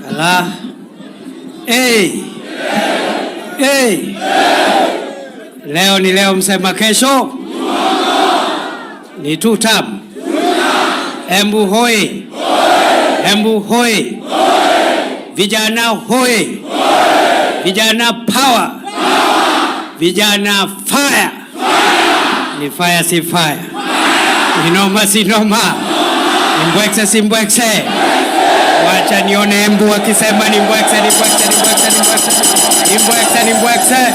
Allah. Hey. Hey. Leo ni leo, msema kesho ni tutam. Embu hoi. Embu hoi. Vijana hoi. Vijana power. Vijana fire. Ni fire si fire. Ni noma si noma. Ni mbwekse si mbwekse. Wacha nione Embu wakisema ni mbwekse, ni mbwekse, ni mbwekse, ni mbwekse. Ni mbwekse, ni mbwekse.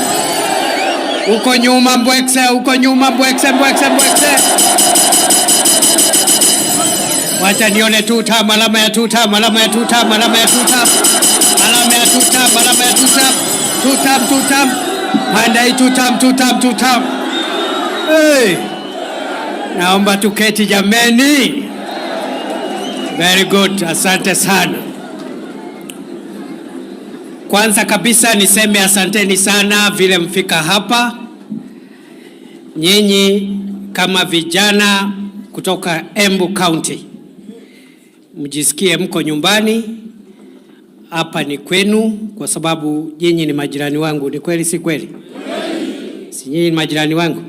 Uko nyuma mbwekse, uko nyuma mbwekse, mbwekse, mbwekse. Wacha nione tutam, alama ya tutam, alama ya tutam, alama ya tutam. Alama ya tutam, alama ya tutam. Tutam, tutam. Pandai tutam, tutam, tutam. Hey. Naomba tuketi jameni. Very good, asante sana. Kwanza kabisa niseme asanteni sana vile mfika hapa. Nyinyi kama vijana kutoka Embu County, mjisikie mko nyumbani. Hapa ni kwenu kwa sababu nyinyi ni majirani wangu. Ni kweli si kweli? Si nyinyi ni majirani wangu?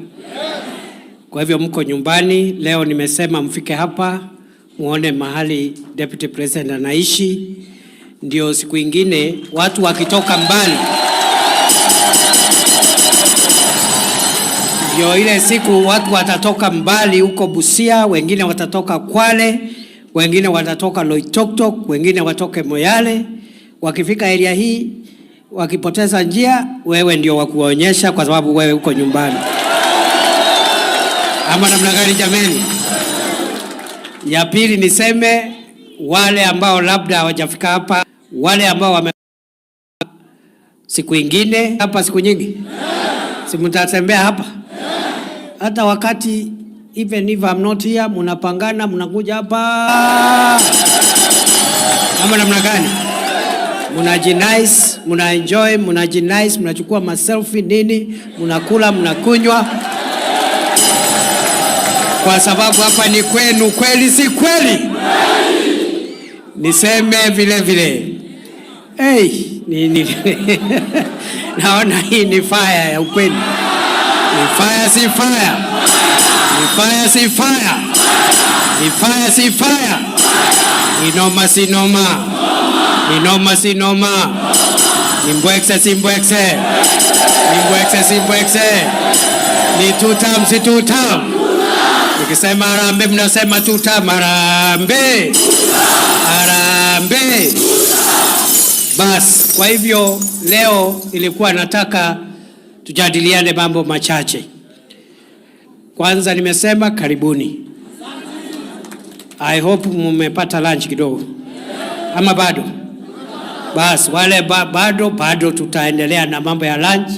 Kwa hivyo mko nyumbani. Leo nimesema mfike hapa muone mahali Deputy President anaishi, ndio siku ingine watu wakitoka mbali, ndio ile siku watu watatoka mbali huko Busia, wengine watatoka Kwale, wengine watatoka Loitoktok, wengine watoke Moyale. Wakifika area hii wakipoteza njia, wewe ndio wakuonyesha kwa sababu wewe uko nyumbani. Ama namna gani jameni? Ya pili niseme wale ambao labda hawajafika hapa, wale ambao wame siku ingine hapa, siku nyingi si mtatembea hapa hata wakati even if I'm not here, mnapangana mnakuja hapa. Ama namna gani? Mnajinice, mnaenjoy, mnajinice, mnachukua ma selfie nini, mnakula, mnakunywa, kwa sababu hapa ni kwenu. Kweli si kweli? Niseme vile vile. Hey, naona hii ni fire ya ukweli. Ni fire si fire. Ni fire si fire. Ni fire si fire. Ni noma si noma. Ni noma si noma. Ni mbwekse si mbwekse. Ni mbwekse si mbwekse. Ni tutam si tutam. Nikisema Harambee mnasema tutam. Harambee. Harambee. Bas, kwa hivyo leo ilikuwa nataka tujadiliane mambo machache. Kwanza nimesema karibuni. I hope mmepata lunch kidogo. Ama bado? Bas, wale bado tutaendelea na mambo ya lunch.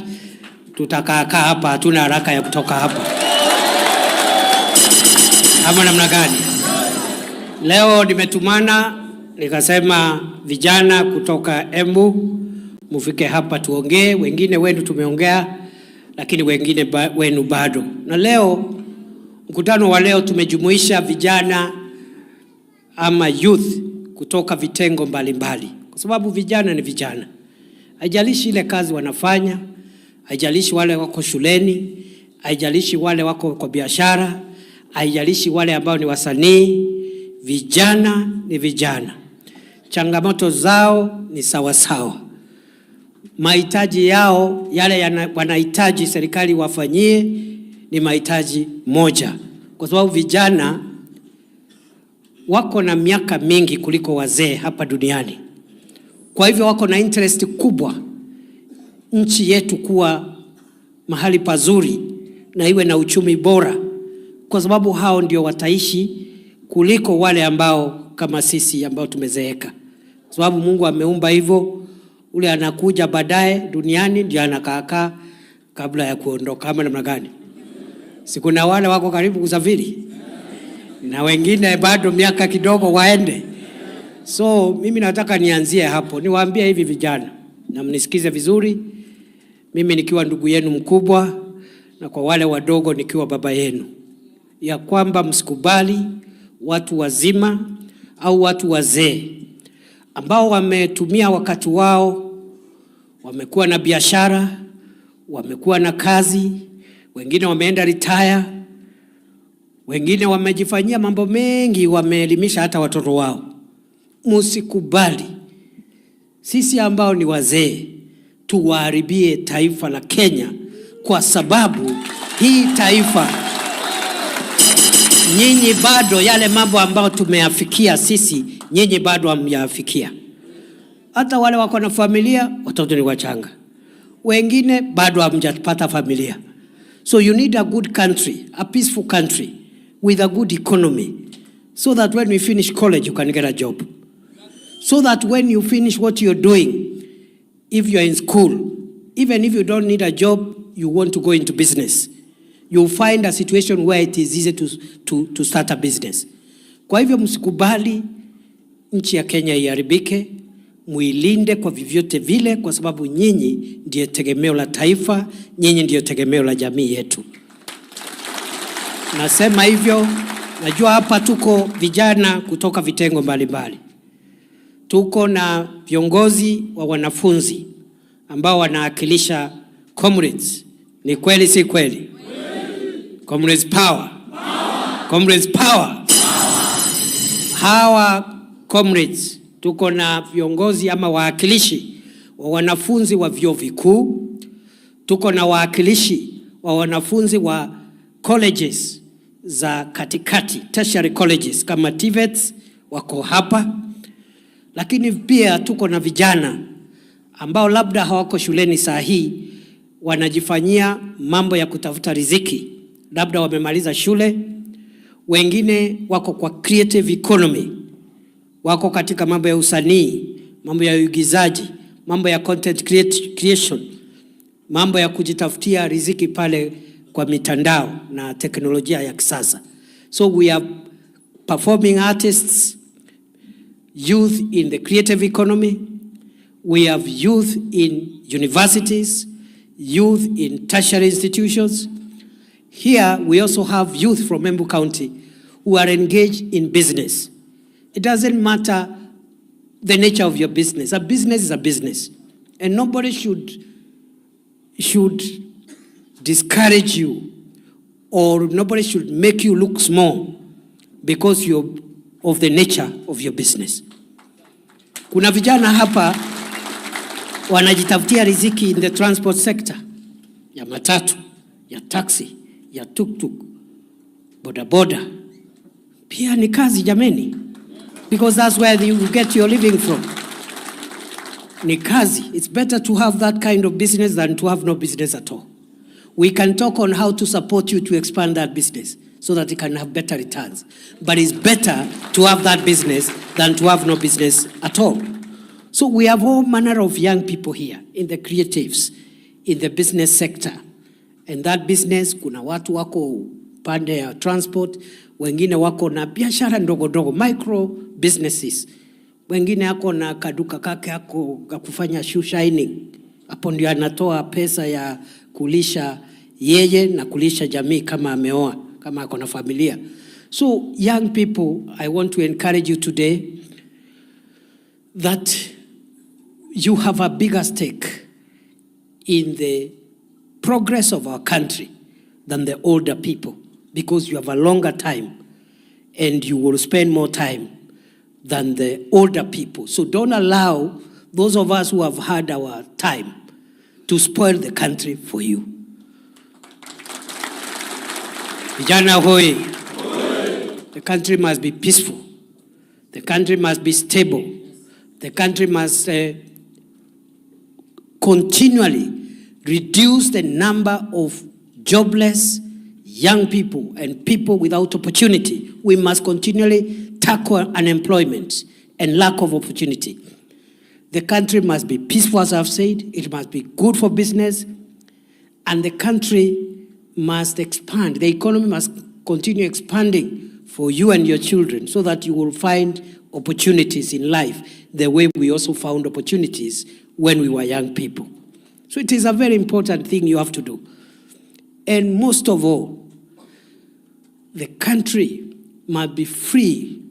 Tutakaa hapa, hatuna haraka ya kutoka hapa. Ama namna gani? Leo nimetumana nikasema vijana kutoka Embu mufike hapa tuongee. Wengine wenu tumeongea, lakini wengine wenu bado. Na leo mkutano wa leo tumejumuisha vijana ama youth kutoka vitengo mbalimbali, kwa sababu vijana ni vijana. Haijalishi ile kazi wanafanya, haijalishi wale wako shuleni, haijalishi wale wako kwa biashara, haijalishi wale ambao ni wasanii. Vijana ni vijana. Changamoto zao ni sawa sawa. Mahitaji yao yale wanahitaji serikali wafanyie ni mahitaji moja, kwa sababu vijana wako na miaka mingi kuliko wazee hapa duniani. Kwa hivyo wako na interest kubwa nchi yetu kuwa mahali pazuri na iwe na uchumi bora, kwa sababu hao ndio wataishi kuliko wale ambao kama sisi ambao tumezeeka. Kwa sababu Mungu ameumba hivyo, ule anakuja baadaye duniani ndio anakaa kabla ya kuondoka. Kama namna gani? Si kuna wale wako karibu kusafiri na wengine bado miaka kidogo waende. So mimi nataka nianzie hapo, niwaambie hivi vijana, na mnisikize vizuri, mimi nikiwa ndugu yenu mkubwa na kwa wale wadogo nikiwa baba yenu, ya kwamba msikubali watu wazima au watu wazee ambao wametumia wakati wao, wamekuwa na biashara, wamekuwa na kazi, wengine wameenda retire, wengine wamejifanyia mambo mengi, wameelimisha hata watoto wao. Musikubali sisi ambao ni wazee tuwaharibie taifa la Kenya, kwa sababu hii taifa, nyinyi bado yale mambo ambao tumeyafikia sisi, nyinyi bado hamyafikia. Hata wale wako na familia, watoto ni wachanga. Wengine bado hamjapata familia. So you need a good country, a peaceful country with a good economy, so that when we finish college you can get a job. So that when you finish what you're doing, if you're in school, even if you don't need a job, you want to go into business, you'll find a situation where it is easy to start a business. Kwa hivyo msikubali nchi ya Kenya iharibike, muilinde kwa vyovyote vile, kwa sababu nyinyi ndiye tegemeo la taifa, nyinyi ndiye tegemeo la jamii yetu. Nasema hivyo, najua hapa tuko vijana kutoka vitengo mbalimbali. Tuko na viongozi wa wanafunzi ambao wanawakilisha comrades. Ni kweli si kweli? Comrades power. Comrades power. Hawa comrades, tuko na viongozi ama wawakilishi wa wanafunzi wa vyuo vikuu, tuko na wawakilishi wa wanafunzi wa colleges za katikati, tertiary colleges kama TVETs wako hapa. Lakini pia tuko na vijana ambao labda hawako shuleni saa hii, wanajifanyia mambo ya kutafuta riziki, labda wamemaliza shule, wengine wako kwa creative economy, wako katika mambo ya usanii, mambo ya uigizaji, mambo ya content creation, mambo ya kujitafutia riziki pale kwa mitandao na teknolojia ya kisasa. So we have performing artists, youth in the creative economy, we have youth in universities, youth in tertiary institutions. Here we also have youth from Embu County who are engaged in business. It doesn't matter the nature of your business. A business is a business. And nobody should discourage you, or nobody should make you look small because you're of the nature of your business. Kuna vijana hapa wanajitafutia riziki in the transport sector, ya matatu, ya taxi, ya tuktuk, bodaboda. Pia ni kazi jameni, because that's where you get your living from. Ni kazi. It's better to have that kind of business than to have no business at all. We can talk on how to support you to expand that business so that it can have better returns. But it's better to have that business than to have no business at all. So we have all manner of young people here in the creatives, in the business sector. And that business, kuna watu wako pande ya transport, wengine wako na biashara ndogo ndogo, micro businesses. Wengine wako na kaduka kake yako kufanya shoe shining. Hapo ndio anatoa pesa ya kulisha yeye na kulisha jamii kama ameoa, kama ako na familia. So young people, I want to encourage you today that you have a bigger stake in the progress of our country than the older people, because you have a longer time and you will spend more time than the older people. So don't allow those of us who have had our time to spoil the country for you. Vijana hoi. The country must be peaceful. The country must be stable. The country must continually reduce the number of jobless young people and people without opportunity. We must continually tackle unemployment and lack of opportunity. The country must be peaceful, as I've said. It must be good for business. And the country must expand. The economy must continue expanding for you and your children so that you will find opportunities in life the way we also found opportunities when we were young people. So it is a very important thing you have to do. And most of all, the country must be free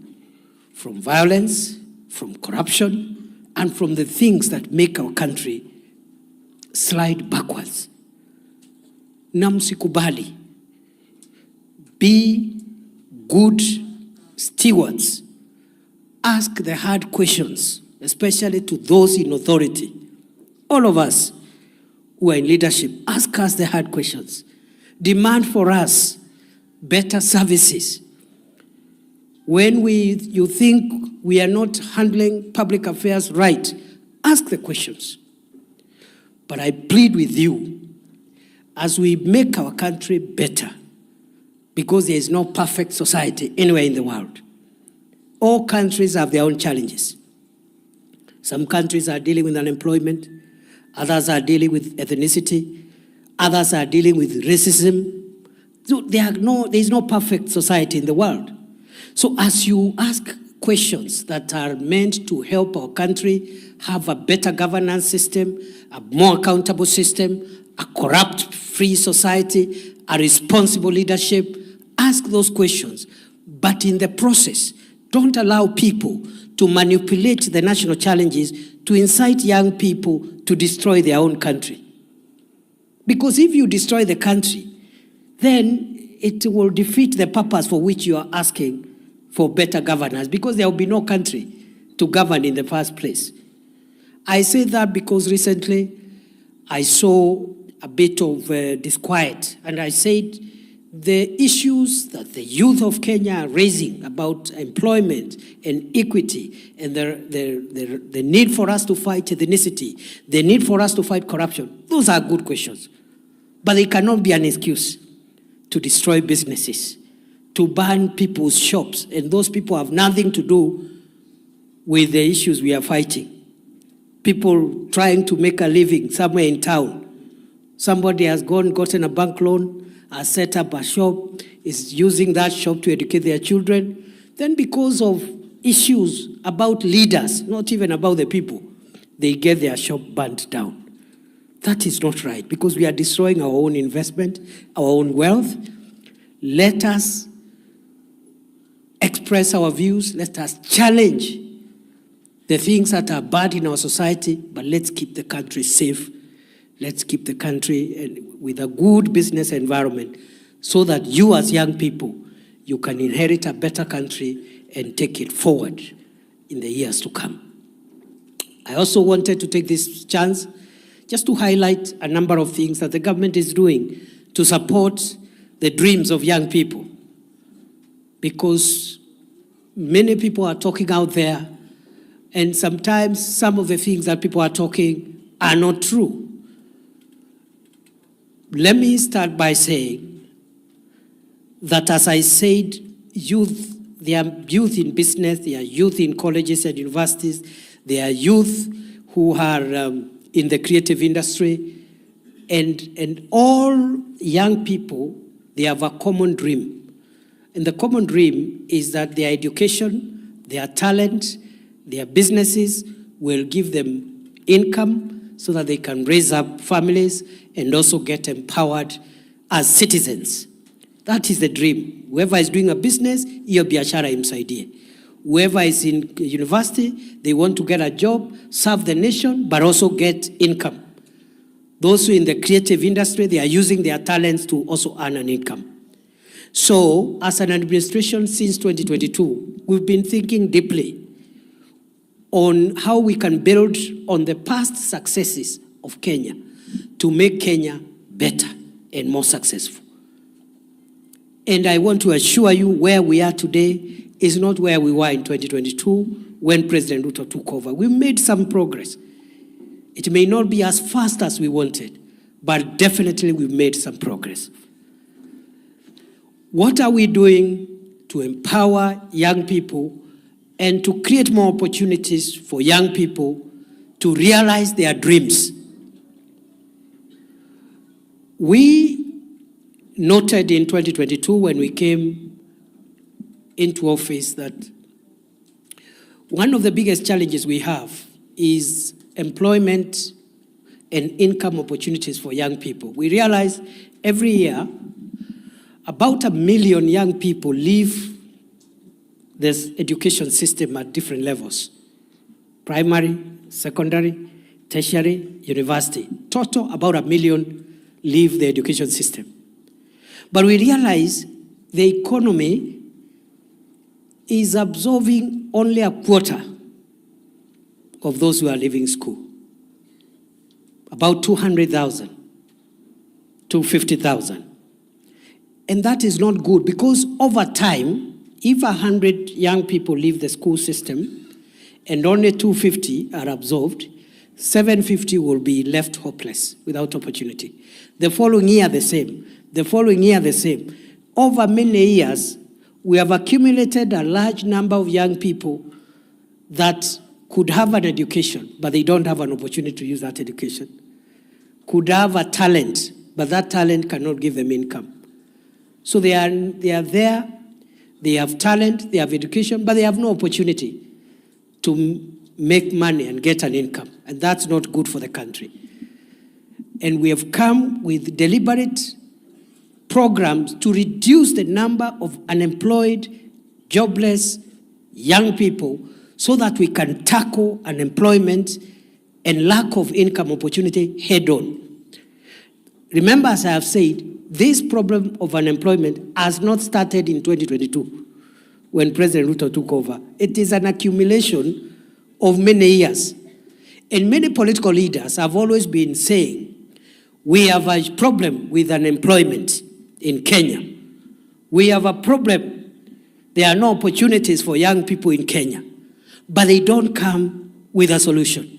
from violence, from corruption, and from the things that make our country slide backwards. Na msikubali. Be good stewards. Ask the hard questions, especially to those in authority. All of us who are in leadership, ask us the hard questions. Demand for us better services. When you think we are not handling public affairs right, ask the questions. But I plead with you, as we make our country better, because there is no perfect society anywhere in the world. All countries have their own challenges. Some countries are dealing with unemployment, others are dealing with ethnicity, others are dealing with racism. So there is no perfect society in the world. So as you ask questions that are meant to help our country have a better governance system, a more accountable system, a corrupt-free society, a responsible leadership, ask those questions. But in the process, don't allow people to manipulate the national challenges to incite young people to destroy their own country. Because if you destroy the country, then it will defeat the purpose for which you are asking for better governance, because there will be no country to govern in the first place. I say that because recently I saw a bit of disquiet, and I said the issues that the youth of Kenya are raising about employment and equity and the need for us to fight ethnicity, the need for us to fight corruption, those are good questions. But they cannot be an excuse to destroy businesses, to burn people's shops, and those people have nothing to do with the issues we are fighting. People trying to make a living somewhere in town. Somebody has gotten a bank loan, has set up a shop, is using that shop to educate their children. Then because of issues about leaders, not even about the people, they get their shop burnt down. That is not right, because we are destroying our own investment, our own wealth. Let us express our views. Let us challenge the things that are bad in our society, but let's keep the country safe. Let's keep the country with a good business environment so that you as young people, you can inherit a better country and take it forward in the years to come. I also wanted to take this chance just to highlight a number of things that the government is doing to support the dreams of young people. Because many people are talking out there, and sometimes some of the things that people are talking are not true. Let me start by saying that, as I said, youth, there are youth in business, there are youth in colleges and universities, there are youth who are in the creative industry, and all young people, they have a common dream. And the common dream is that their education, their talent, their businesses will give them income so that they can raise up families and also get empowered as citizens. That is the dream. Whoever is doing a business, hiyo biashara imsaidie. Whoever is in university, they want to get a job, serve the nation, but also get income. Those who are in the creative industry, they are using their talents to also earn an income. So, as an administration since 2022, we've been thinking deeply on how we can build on the past successes of Kenya to make Kenya better and more successful. And I want to assure you, where we are today is not where we were in 2022 when President Ruto took over. We made some progress. It may not be as fast as we wanted, but definitely we've made some progress. What are we doing to empower young people and to create more opportunities for young people to realize their dreams? We noted in 2022 when we came into office that one of the biggest challenges we have is employment and income opportunities for young people. We realize every year about 1 million young people leave this education system at different levels: primary, secondary, tertiary, university. Total, about 1 million leave the education system. But we realize the economy is absorbing only a quarter of those who are leaving school. About 200,000, 250,000. And that is not good, because over time, if 100 young people leave the school system and only 250 are absorbed, 750 will be left hopeless without opportunity. The following year, the same. The following year, the same. Over many years, we have accumulated a large number of young people that could have an education, but they don't have an opportunity to use that education. Could have a talent, but that talent cannot give them income. So they are there, they have talent, they have education, but they have no opportunity to make money and get an income. And that's not good for the country. And we have come with deliberate programs to reduce the number of unemployed, jobless young people so that we can tackle unemployment and lack of income opportunity head on. Remember, as I have said, this problem of unemployment has not started in 2022 when President Ruto took over. It is an accumulation of many years. And many political leaders have always been saying, we have a problem with unemployment in Kenya. We have a problem. There are no opportunities for young people in Kenya, but they don't come with a solution.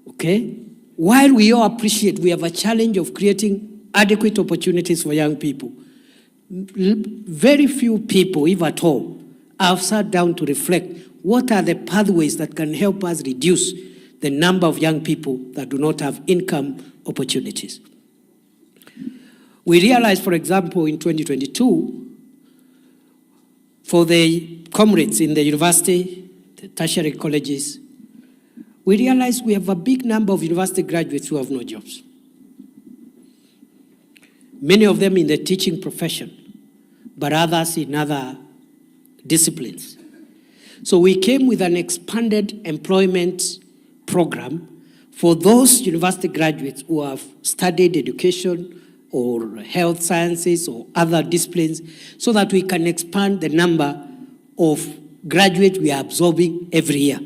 Okay? While we all appreciate we have a challenge of creating adequate opportunities for young people, very few people, if at all, have sat down to reflect what are the pathways that can help us reduce the number of young people that do not have income opportunities. We realized, for example, in 2022, for the comrades in the university, the tertiary colleges, we realized we have a big number of university graduates who have no jobs. Many of them in the teaching profession, but others in other disciplines. So we came with an expanded employment program for those university graduates who have studied education or health sciences or other disciplines, so that we can expand the number of graduates we are absorbing every year.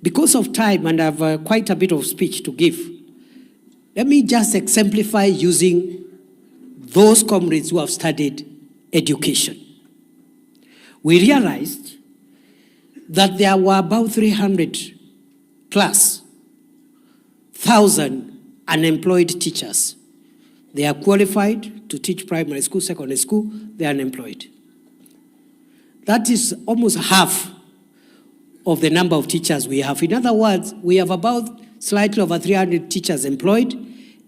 Because of time, and I have quite a bit of speech to give, let me just exemplify using those comrades who have studied education. We realized that there were about 300 plus thousand unemployed teachers. They are qualified to teach primary school, secondary school, they are unemployed. That is almost half of the number of teachers we have. In other words, we have about slightly over 300 teachers employed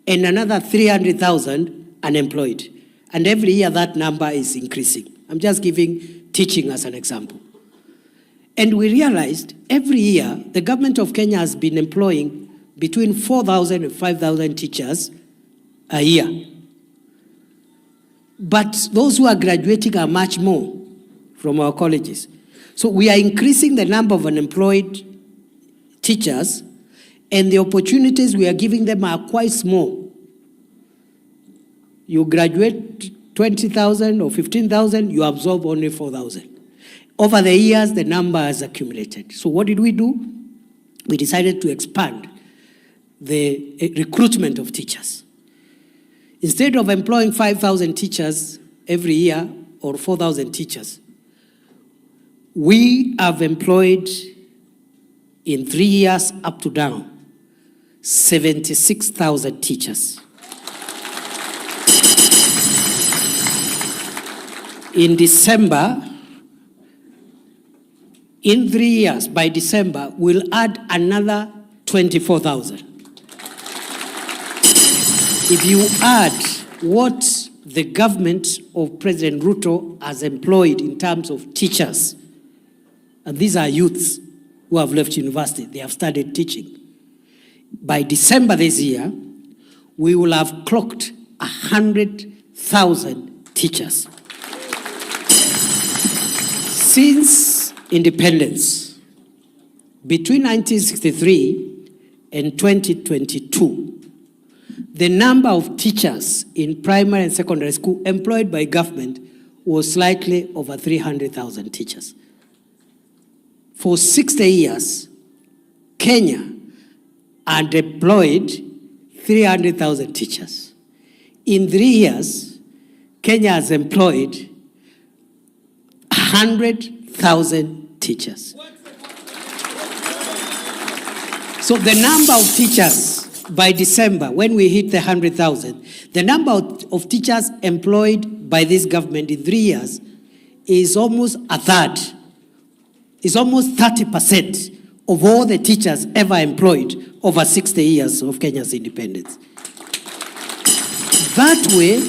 and another 300,000 unemployed. And every year that number is increasing. I'm just giving teaching as an example. And we realized every year the government of Kenya has been employing between 4,000 and 5,000 teachers a year. But those who are graduating are much more from our colleges. So we are increasing the number of unemployed teachers, and the opportunities we are giving them are quite small. You graduate 20,000 or 15,000, you absorb only 4,000. Over the years, the number has accumulated. So what did we do? We decided to expand the recruitment of teachers. Instead of employing 5,000 teachers every year or 4,000 teachers, we have employed in 3 years up to now 76,000 teachers. In December, in 3 years, by December, we'll add another 24,000. If you add what the government of President Ruto has employed in terms of teachers, and these are youths who have left university, they have started teaching. By December this year, we will have clocked 100,000 teachers. Since independence, Between 1963 and 2022, the number of teachers in primary and secondary school employed by government was slightly over 300,000 teachers. For 60 years, Kenya had deployed 300,000 teachers. In 3 years, Kenya has employed 100,000 teachers. So the number of teachers by December, when we hit the 100,000, the number of teachers employed by this government in 3 years is almost a third. It's almost 30% of all the teachers ever employed over 60 years of Kenya's independence. That way,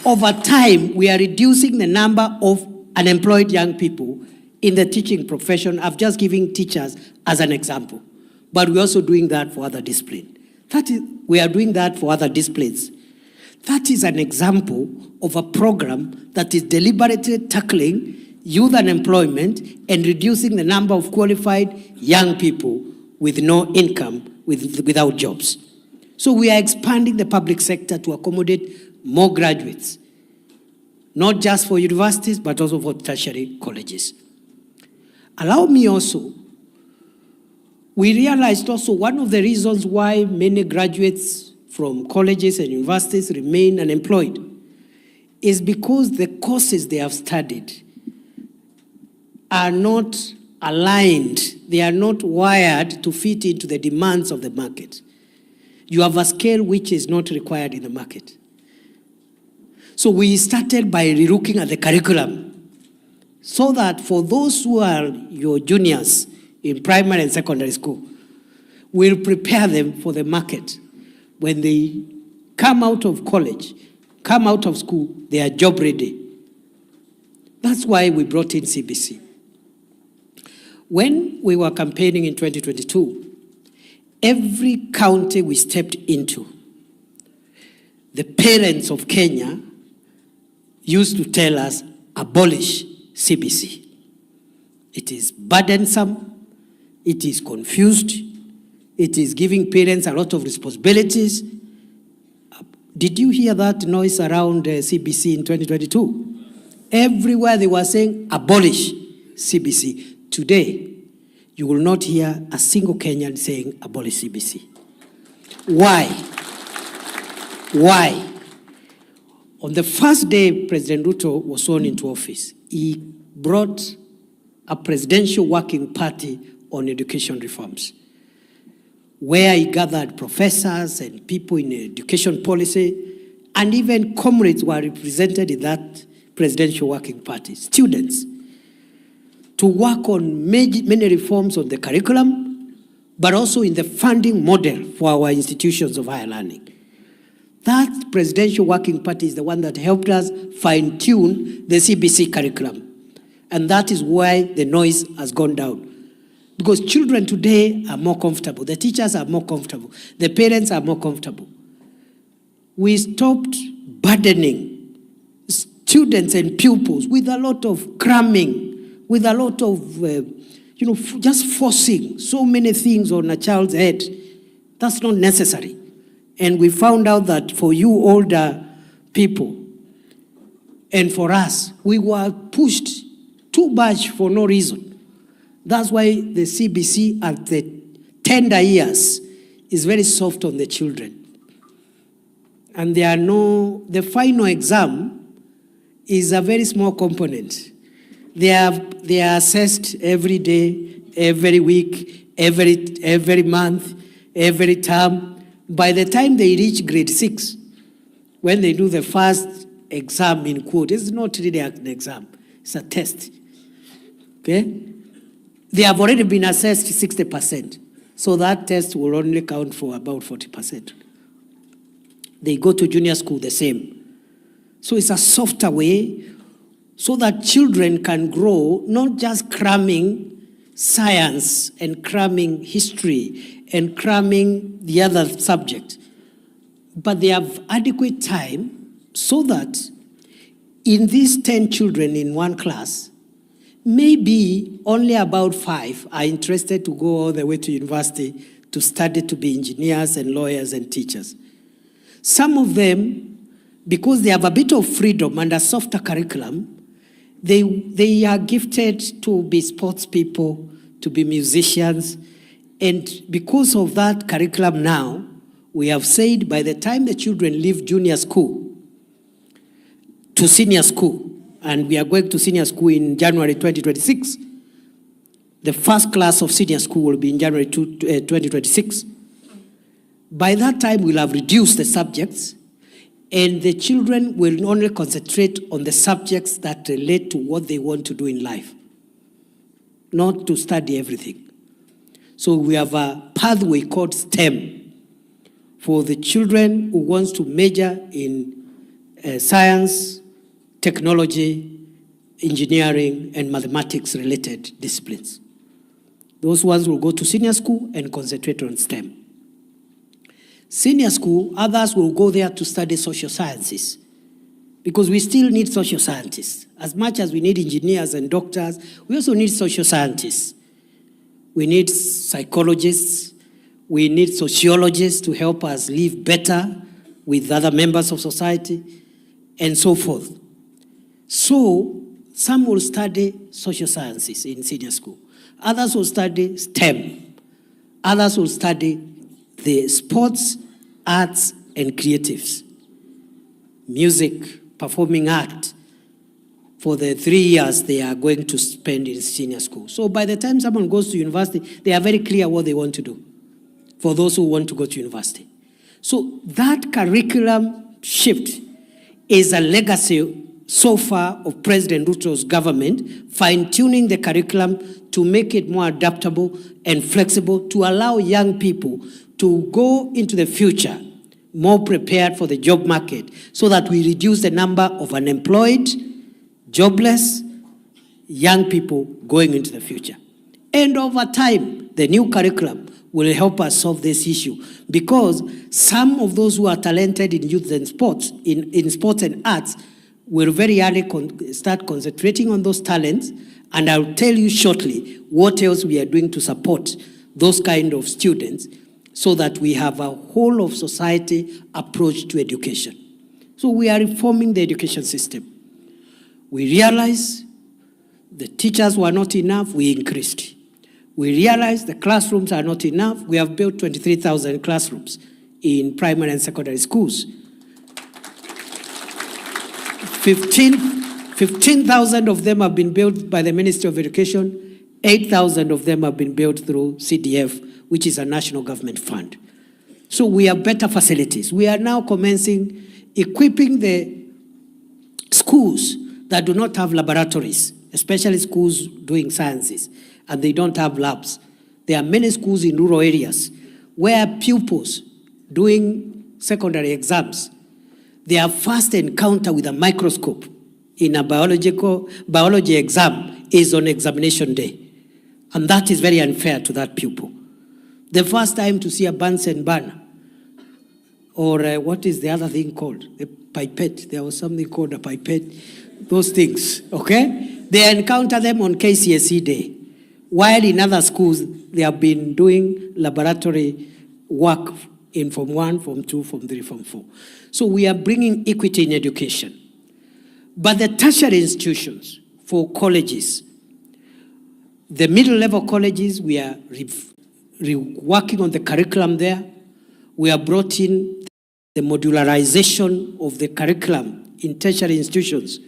over time, we are reducing the number of unemployed young people in the teaching profession. I've just given teachers as an example, but we're also doing that for other disciplines. We are doing that for other disciplines. That is an example of a program that is deliberately tackling youth unemployment and reducing the number of qualified young people with no income, without jobs. So we are expanding the public sector to accommodate more graduates, not just for universities, but also for tertiary colleges. Allow me also, we realized also one of the reasons why many graduates from colleges and universities remain unemployed is because the courses they have studied are not aligned, they are not wired to fit into the demands of the market. You have a skill which is not required in the market. So we started by relooking at the curriculum so that for those who are your juniors in primary and secondary school, we'll prepare them for the market. When they come out of college, come out of school, they are job ready. That's why we brought in CBC. When we were campaigning in 2022, every county we stepped into, the parents of Kenya used to tell us, abolish CBC. It is burdensome, it is confused, it is giving parents a lot of responsibilities. Did you hear that noise around CBC in 2022? Everywhere they were saying, abolish CBC. Today, you will not hear a single Kenyan saying, abolish CBC. Why? Why? On the first day President Ruto was sworn into office, he brought a presidential working party on education reforms, where he gathered professors and people in education policy, and even comrades were represented in that presidential working party, students, to work on many reforms on the curriculum, but also in the funding model for our institutions of higher learning. That presidential working party is the one that helped us fine-tune the CBC curriculum. And that is why the noise has gone down. Because children today are more comfortable, the teachers are more comfortable, the parents are more comfortable. We stopped burdening students and pupils with a lot of cramming, with a lot of, just forcing so many things on a child's head. That's not necessary. And we found out that for you older people, and for us, we were pushed too much for no reason. That's why the CBC at the tender years is very soft on the children. And the final exam is a very small component. They are assessed every day, every week, every month, every term. By the time they reach grade 6, when they do the first exam in quote, it's not really an exam, it's a test. Okay? They have already been assessed 60%. So that test will only count for about 40%. They go to junior school the same. So it's a softer way so that children can grow, not just cramming science and cramming history and cramming the other subject, but they have adequate time so that in these 10 children in one class, maybe only about 5 are interested to go all the way to university to study to be engineers and lawyers and teachers. Some of them, because they have a bit of freedom and a softer curriculum, they are gifted to be sports people, to be musicians, and because of that curriculum now, we have said by the time the children leave junior school to senior school, and we are going to senior school in January 2026, the first class of senior school will be in January 2026. By that time, we'll have reduced the subjects, and the children will only concentrate on the subjects that relate to what they want to do in life, not to study everything. So we have a pathway called STEM for the children who wants to major in science, technology, engineering, and mathematics-related disciplines. Those ones will go to senior school and concentrate on STEM. Senior school, others will go there to study social sciences, because we still need social scientists. As much as we need engineers and doctors, we also need social scientists. We need psychologists, we need sociologists to help us live better with other members of society, and so forth. So, some will study social sciences in senior school. Others will study STEM. Others will study the sports, arts, and creatives. Music, performing art, for the 3 years they are going to spend in senior school. So by the time someone goes to university, they are very clear what they want to do for those who want to go to university. So that curriculum shift is a legacy so far of President Ruto's government, fine-tuning the curriculum to make it more adaptable and flexible to allow young people to go into the future more prepared for the job market, so that we reduce the number of unemployed, jobless, young people going into the future. And over time, the new curriculum will help us solve this issue, because some of those who are talented in youth and sports, in sports and arts, will very early start concentrating on those talents, and I'll tell you shortly what else we are doing to support those kind of students, so that we have a whole of society approach to education. So we are reforming the education system. We realize the teachers were not enough, we increased. We realize the classrooms are not enough, we have built 23,000 classrooms in primary and secondary schools. 15,000 of them have been built by the Ministry of Education, 8,000 of them have been built through CDF, which is a national government fund. So we have better facilities. We are now commencing equipping the schools that do not have laboratories, especially schools doing sciences, and they don't have labs. There are many schools in rural areas where pupils doing secondary exams, their first encounter with a microscope in a biology exam is on examination day. And that is very unfair to that pupil. The first time to see a Bunsen burner, or what is the other thing called? A pipette. There was something called a pipette. Those things, okay? They encounter them on KCSE day. While in other schools, they have been doing laboratory work in Form 1, Form 2, Form 3, Form 4. So we are bringing equity in education. But the tertiary institutions for colleges, the middle-level colleges, we are working on the curriculum there. We have brought in the modularization of the curriculum in tertiary institutions.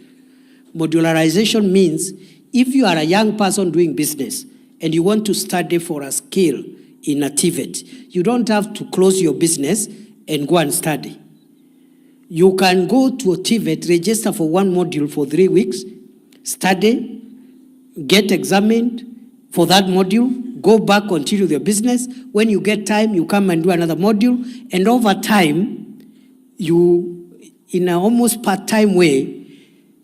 Modularization means if you are a young person doing business and you want to study for a skill in a TVET, you don't have to close your business and go and study. You can go to a TVET, register for one module for 3 weeks, study, get examined for that module, go back, continue your business. When you get time, you come and do another module. And over time, you, in an almost part-time way,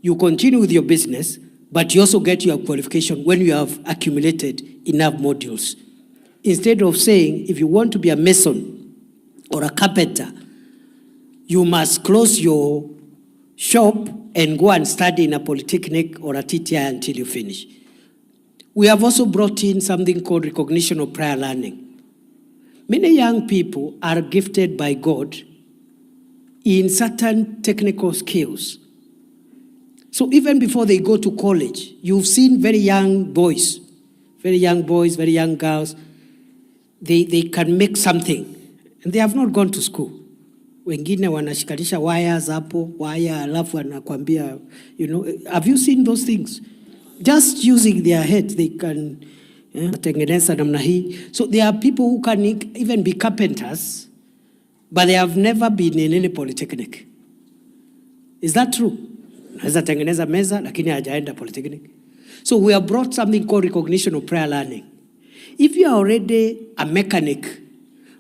you continue with your business, but you also get your qualification when you have accumulated enough modules. Instead of saying, if you want to be a mason or a carpenter, you must close your shop and go and study in a polytechnic or a TTI until you finish. We have also brought in something called recognition of prior learning. Many young people are gifted by God in certain technical skills. So even before they go to college, you've seen very young boys, very young girls, they can make something, and they have not gone to school. Wengine wanashikanisha wires hapo, wire alafu anakuambia, have you seen those things? Just using their head, they can tengeneza namna hii. So there are people who can even be carpenters, but they have never been in any polytechnic. Is that true? Naweza tengeneza meza, lakini hajaenda polytechnic. So we have brought something called recognition of prior learning. If you are already a mechanic,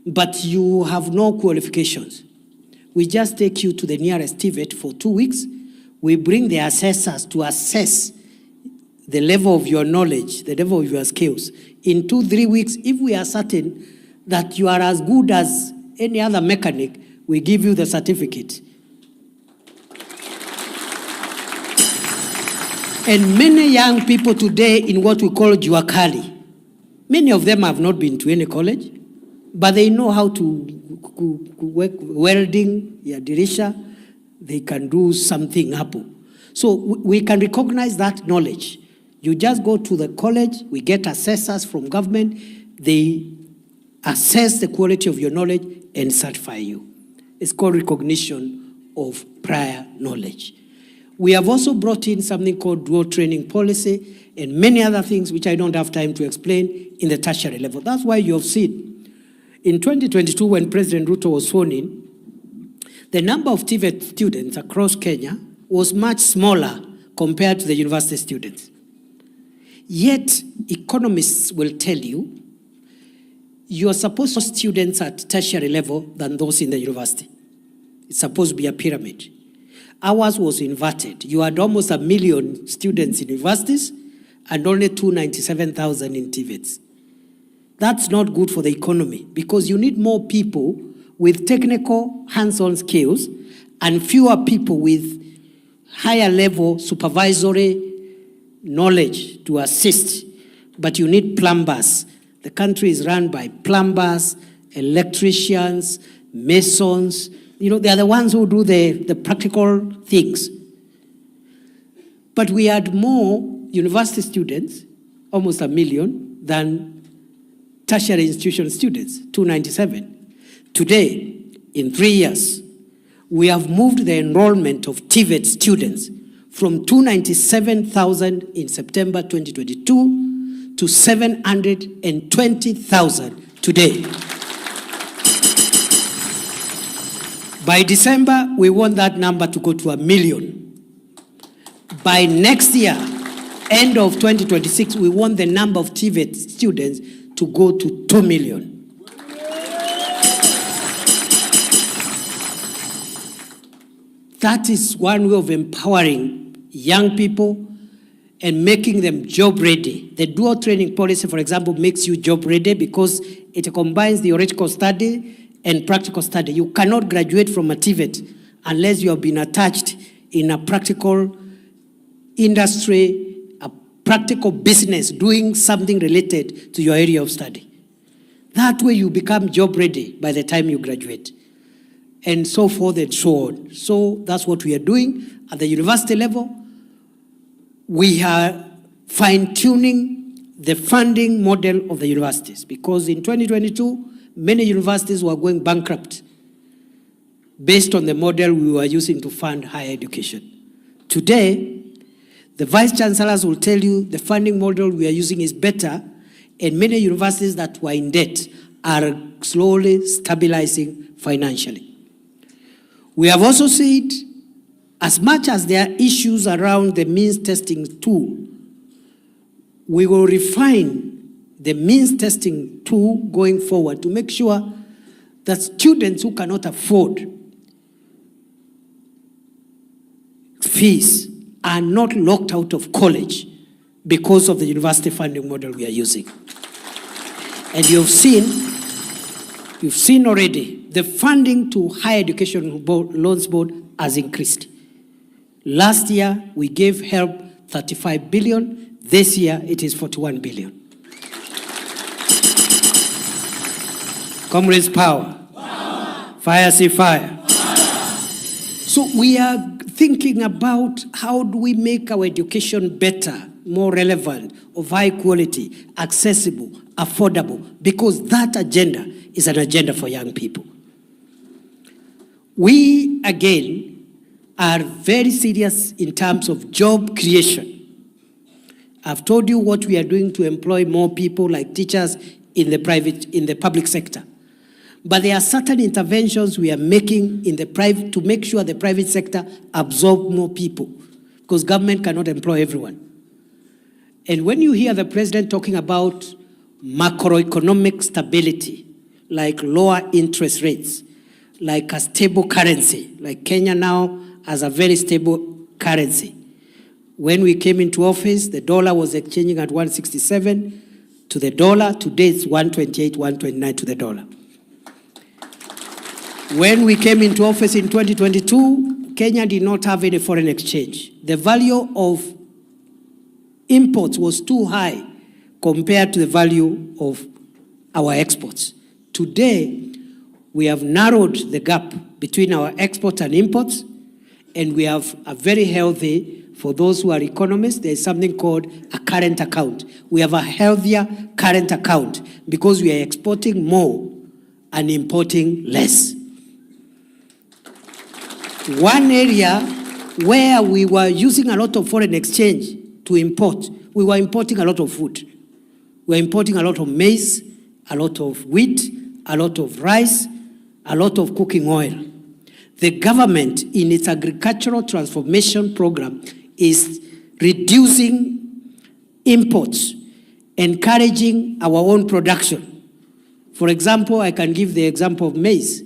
but you have no qualifications, we just take you to the nearest TVET for 2 weeks. We bring the assessors to assess the level of your knowledge, the level of your skills. In 2-3 weeks, if we are certain that you are as good as any other mechanic, we give you the certificate. And many young people today in what we call juakali, many of them have not been to any college, but they know how to work welding, dirisha, they can do something hapo. So we can recognize that knowledge. You just go to the college, we get assessors from government, they assess the quality of your knowledge and certify you. It's called recognition of prior knowledge. We have also brought in something called dual training policy and many other things which I don't have time to explain in the tertiary level. That's why you have seen in 2022 when President Ruto was sworn in, the number of TVET students across Kenya was much smaller compared to the university students. Yet, economists will tell you, you are supposed to have students at tertiary level than those in the university. It's supposed to be a pyramid. Ours was inverted. You had almost 1 million students in universities and only 297,000 in TVETs. That's not good for the economy because you need more people with technical hands-on skills and fewer people with higher level supervisory knowledge to assist, but you need plumbers. The country is run by plumbers, electricians, masons. They are the ones who do the practical things. But we had more university students, almost 1 million, than tertiary institution students, 297. Today, in 3 years, we have moved the enrollment of TVET students from 297,000 in September 2022 to 720,000 today. By December, we want that number to go to 1 million. By next year, end of 2026, we want the number of TVET students to go to 2 million. That is one way of empowering young people and making them job ready. The dual training policy, for example, makes you job ready because it combines theoretical study and practical study. You cannot graduate from a TVET unless you have been attached in a practical industry, a practical business, doing something related to your area of study. That way you become job ready by the time you graduate, and so forth and so on. So that's what we are doing at the university level. We are fine-tuning the funding model of the universities because in 2022, many universities were going bankrupt based on the model we were using to fund higher education. Today, the vice chancellors will tell you the funding model we are using is better, and many universities that were in debt are slowly stabilizing financially. We have also said, as much as there are issues around the means testing tool, we will refine the means testing tool going forward to make sure that students who cannot afford fees are not locked out of college because of the university funding model we are using. And you've seen already, the funding to higher education loans board has increased. Last year, we gave help 35 billion. This year, it is 41 billion. Comrades, power. Fire, see fire. So we are thinking about how do we make our education better, more relevant, of high quality, accessible, affordable, because that agenda is an agenda for young people. We, again, are very serious in terms of job creation. I've told you what we are doing to employ more people like teachers in the public sector. But there are certain interventions we are making in the private to make sure the private sector absorb more people, because government cannot employ everyone. And when you hear the president talking about macroeconomic stability, like lower interest rates, like a stable currency, like Kenya now has a very stable currency. When we came into office, the dollar was exchanging at 167 to the dollar. Today it's 128, 129 to the dollar. When we came into office in 2022, Kenya did not have any foreign exchange. The value of imports was too high compared to the value of our exports. Today, we have narrowed the gap between our exports and imports, and we have a very healthy, for those who are economists, there's something called a current account. We have a healthier current account because we are exporting more and importing less. One area where we were using a lot of foreign exchange to import, we were importing a lot of food. We were importing a lot of maize, a lot of wheat, a lot of rice, a lot of cooking oil. The government, in its agricultural transformation program, is reducing imports, encouraging our own production. For example, I can give the example of maize.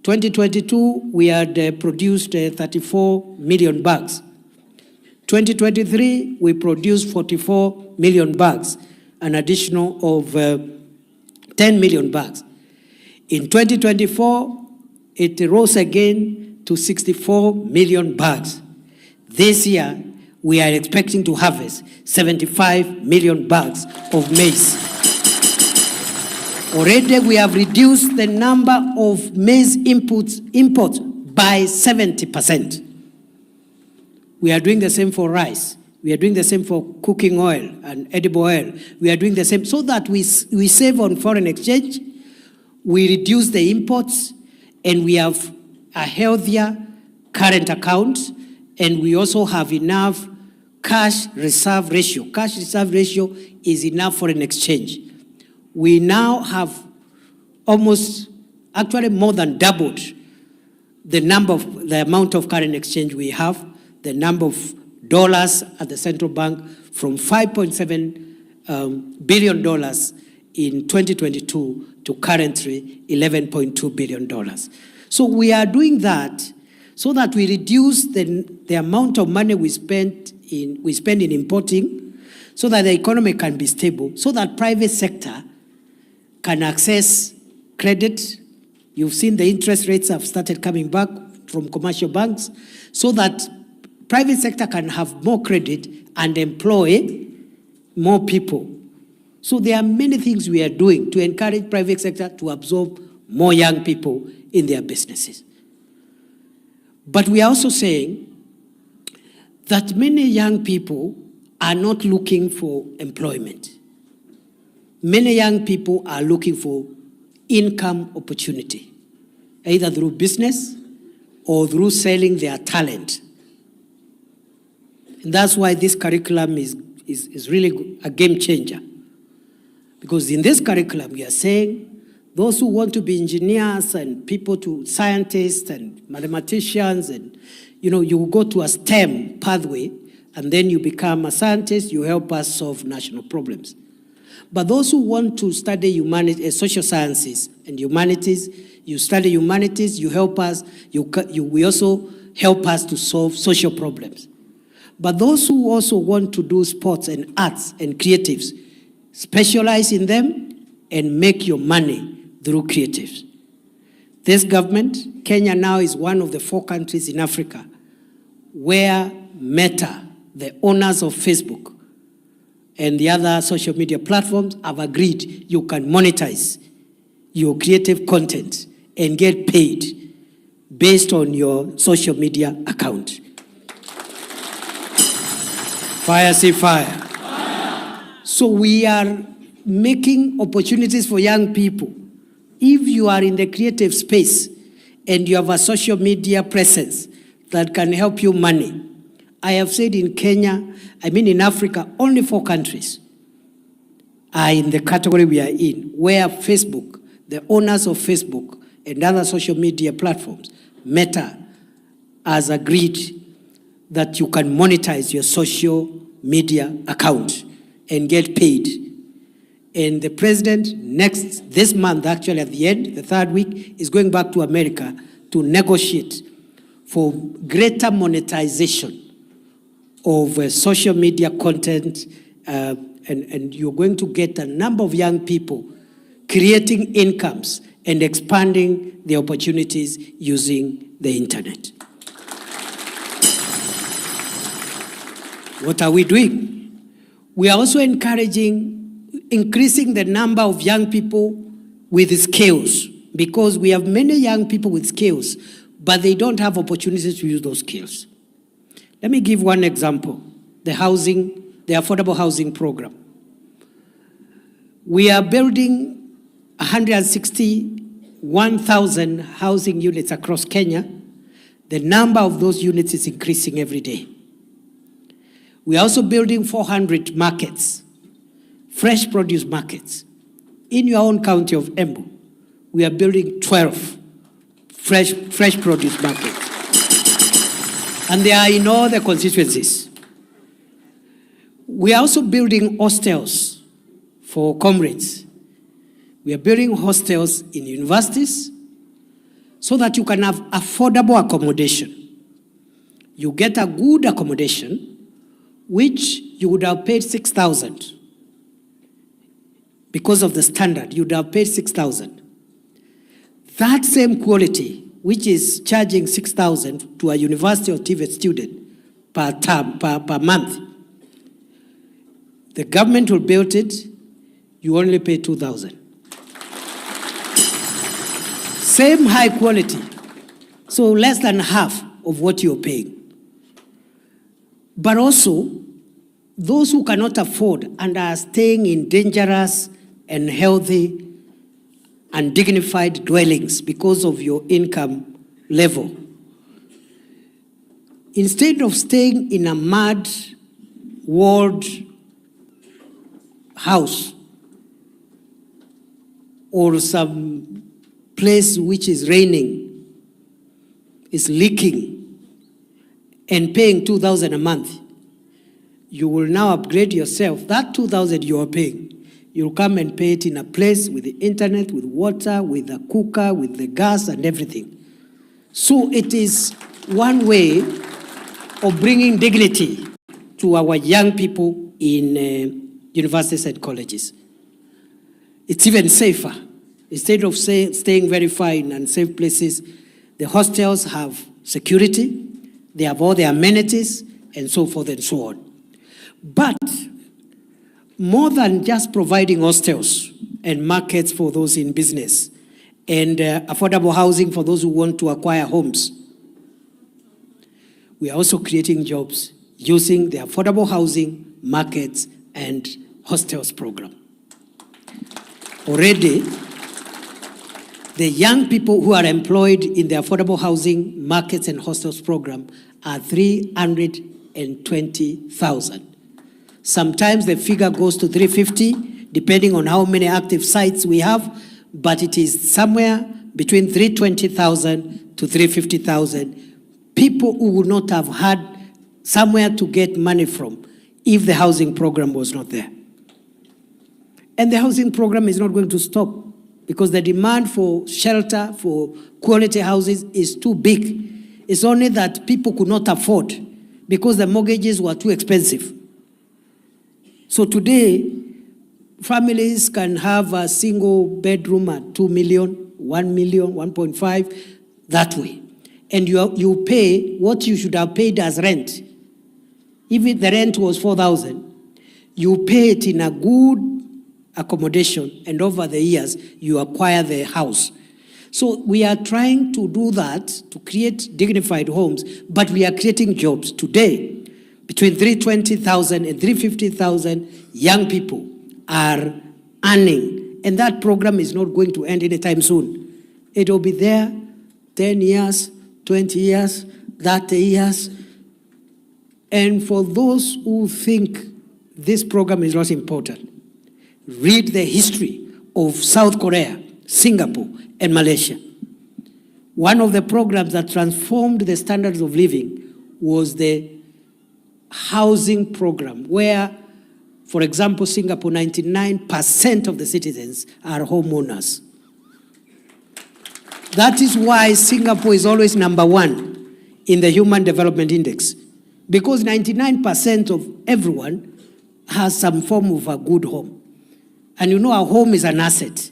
2022, we had produced 34 million bags. 2023, we produced 44 million bags, an additional of 10 million bags. In 2024, it rose again to 64 million bags. This year, we are expecting to harvest 75 million bags of maize. Already, we have reduced the number of maize imports by 70%. We are doing the same for rice. We are doing the same for cooking oil and edible oil. We are doing the same so that we save on foreign exchange, we reduce the imports, and we have a healthier current account, and we also have enough cash reserve ratio. Cash reserve ratio is enough foreign exchange. We now have almost, actually more than doubled the amount of current exchange we have, the number of dollars at the central bank from $5.7 billion in 2022 to currently $11.2 billion. So we are doing that so that we reduce the amount of money we spend in importing, so that the economy can be stable, so that private sector can access credit. You've seen the interest rates have started coming back from commercial banks, so that private sector can have more credit and employ more people. So there are many things we are doing to encourage private sector to absorb more young people in their businesses. But we are also saying that many young people are not looking for employment. Many young people are looking for income opportunity, either through business or through selling their talent. And that's why this curriculum is really a game changer. Because in this curriculum, we are saying those who want to be engineers and people to scientists and mathematicians, and you go to a STEM pathway, and then you become a scientist, you help us solve national problems. But those who want to study social sciences and humanities, you study humanities, you help us, we also help us to solve social problems. But those who also want to do sports and arts and creatives, specialize in them and make your money through creatives. This government, Kenya now is one of the 4 countries in Africa where Meta, the owners of Facebook, and the other social media platforms have agreed you can monetize your creative content and get paid based on your social media account. Fire, say fire. Fire. So we are making opportunities for young people. If you are in the creative space and you have a social media presence that can help you money, I have said in Kenya, in Africa, only 4 countries are in the category we are in, where Facebook, the owners of Facebook and other social media platforms, Meta, has agreed that you can monetize your social media account and get paid. And the president this month, actually at the end, the 3rd week, is going back to America to negotiate for greater monetization of social media content, and you're going to get a number of young people creating incomes and expanding the opportunities using the internet. What are we doing? We are also increasing the number of young people with skills, because we have many young people with skills, but they don't have opportunities to use those skills. Let me give one example, the affordable housing program. We are building 161,000 housing units across Kenya. The number of those units is increasing every day. We are also building 400 markets, fresh produce markets. In your own county of Embu, we are building 12 fresh produce markets. And they are in all the constituencies. We are also building hostels for comrades. We are building hostels in universities so that you can have affordable accommodation. You get a good accommodation, which you would have paid 6,000. Because of the standard, you would have paid 6,000. That same quality, which is charging 6,000 to a university or TVET student per term, per month, the government will build it, you only pay 2,000. Same high quality, so less than half of what you're paying. But also, those who cannot afford and are staying in dangerous and healthy and dignified dwellings because of your income level, instead of staying in a mud walled house or some place which is raining, is leaking, and paying 2,000 a month, you will now upgrade yourself. That 2,000 you are paying, you'll come and pay it in a place with the internet, with water, with a cooker, with the gas and everything. So it is one way of bringing dignity to our young people in universities and colleges. It's even safer. Instead of staying very far in unsafe places, the hostels have security, they have all the amenities, and so forth and so on. But more than just providing hostels and markets for those in business and affordable housing for those who want to acquire homes, we are also creating jobs using the affordable housing, markets, and hostels program. Already, the young people who are employed in the affordable housing, markets, and hostels program are 320,000. Sometimes the figure goes to 350, depending on how many active sites we have, but it is somewhere between 320,000 to 350,000 people who would not have had somewhere to get money from if the housing program was not there. And the housing program is not going to stop, because the demand for shelter, for quality houses is too big. It's only that people could not afford because the mortgages were too expensive. So today, families can have a single bedroom at 2 million, 1 million, 1.5, that way. And you pay what you should have paid as rent. If the rent was 4,000, You pay it in a good accommodation, and over the years, you acquire the house. So we are trying to do that, to create dignified homes, but we are creating jobs. Today, between 320,000 and 350,000 young people are earning, and that program is not going to end anytime soon. It will be there 10 years, 20 years, 30 years. And for those who think this program is not important, read the history of South Korea, Singapore, and Malaysia. One of the programs that transformed the standards of living was the housing program, where, for example, Singapore, 99% of the citizens are homeowners. That is why Singapore is always number one in the Human Development Index, because 99% of everyone has some form of a good home. And you know, a home is an asset.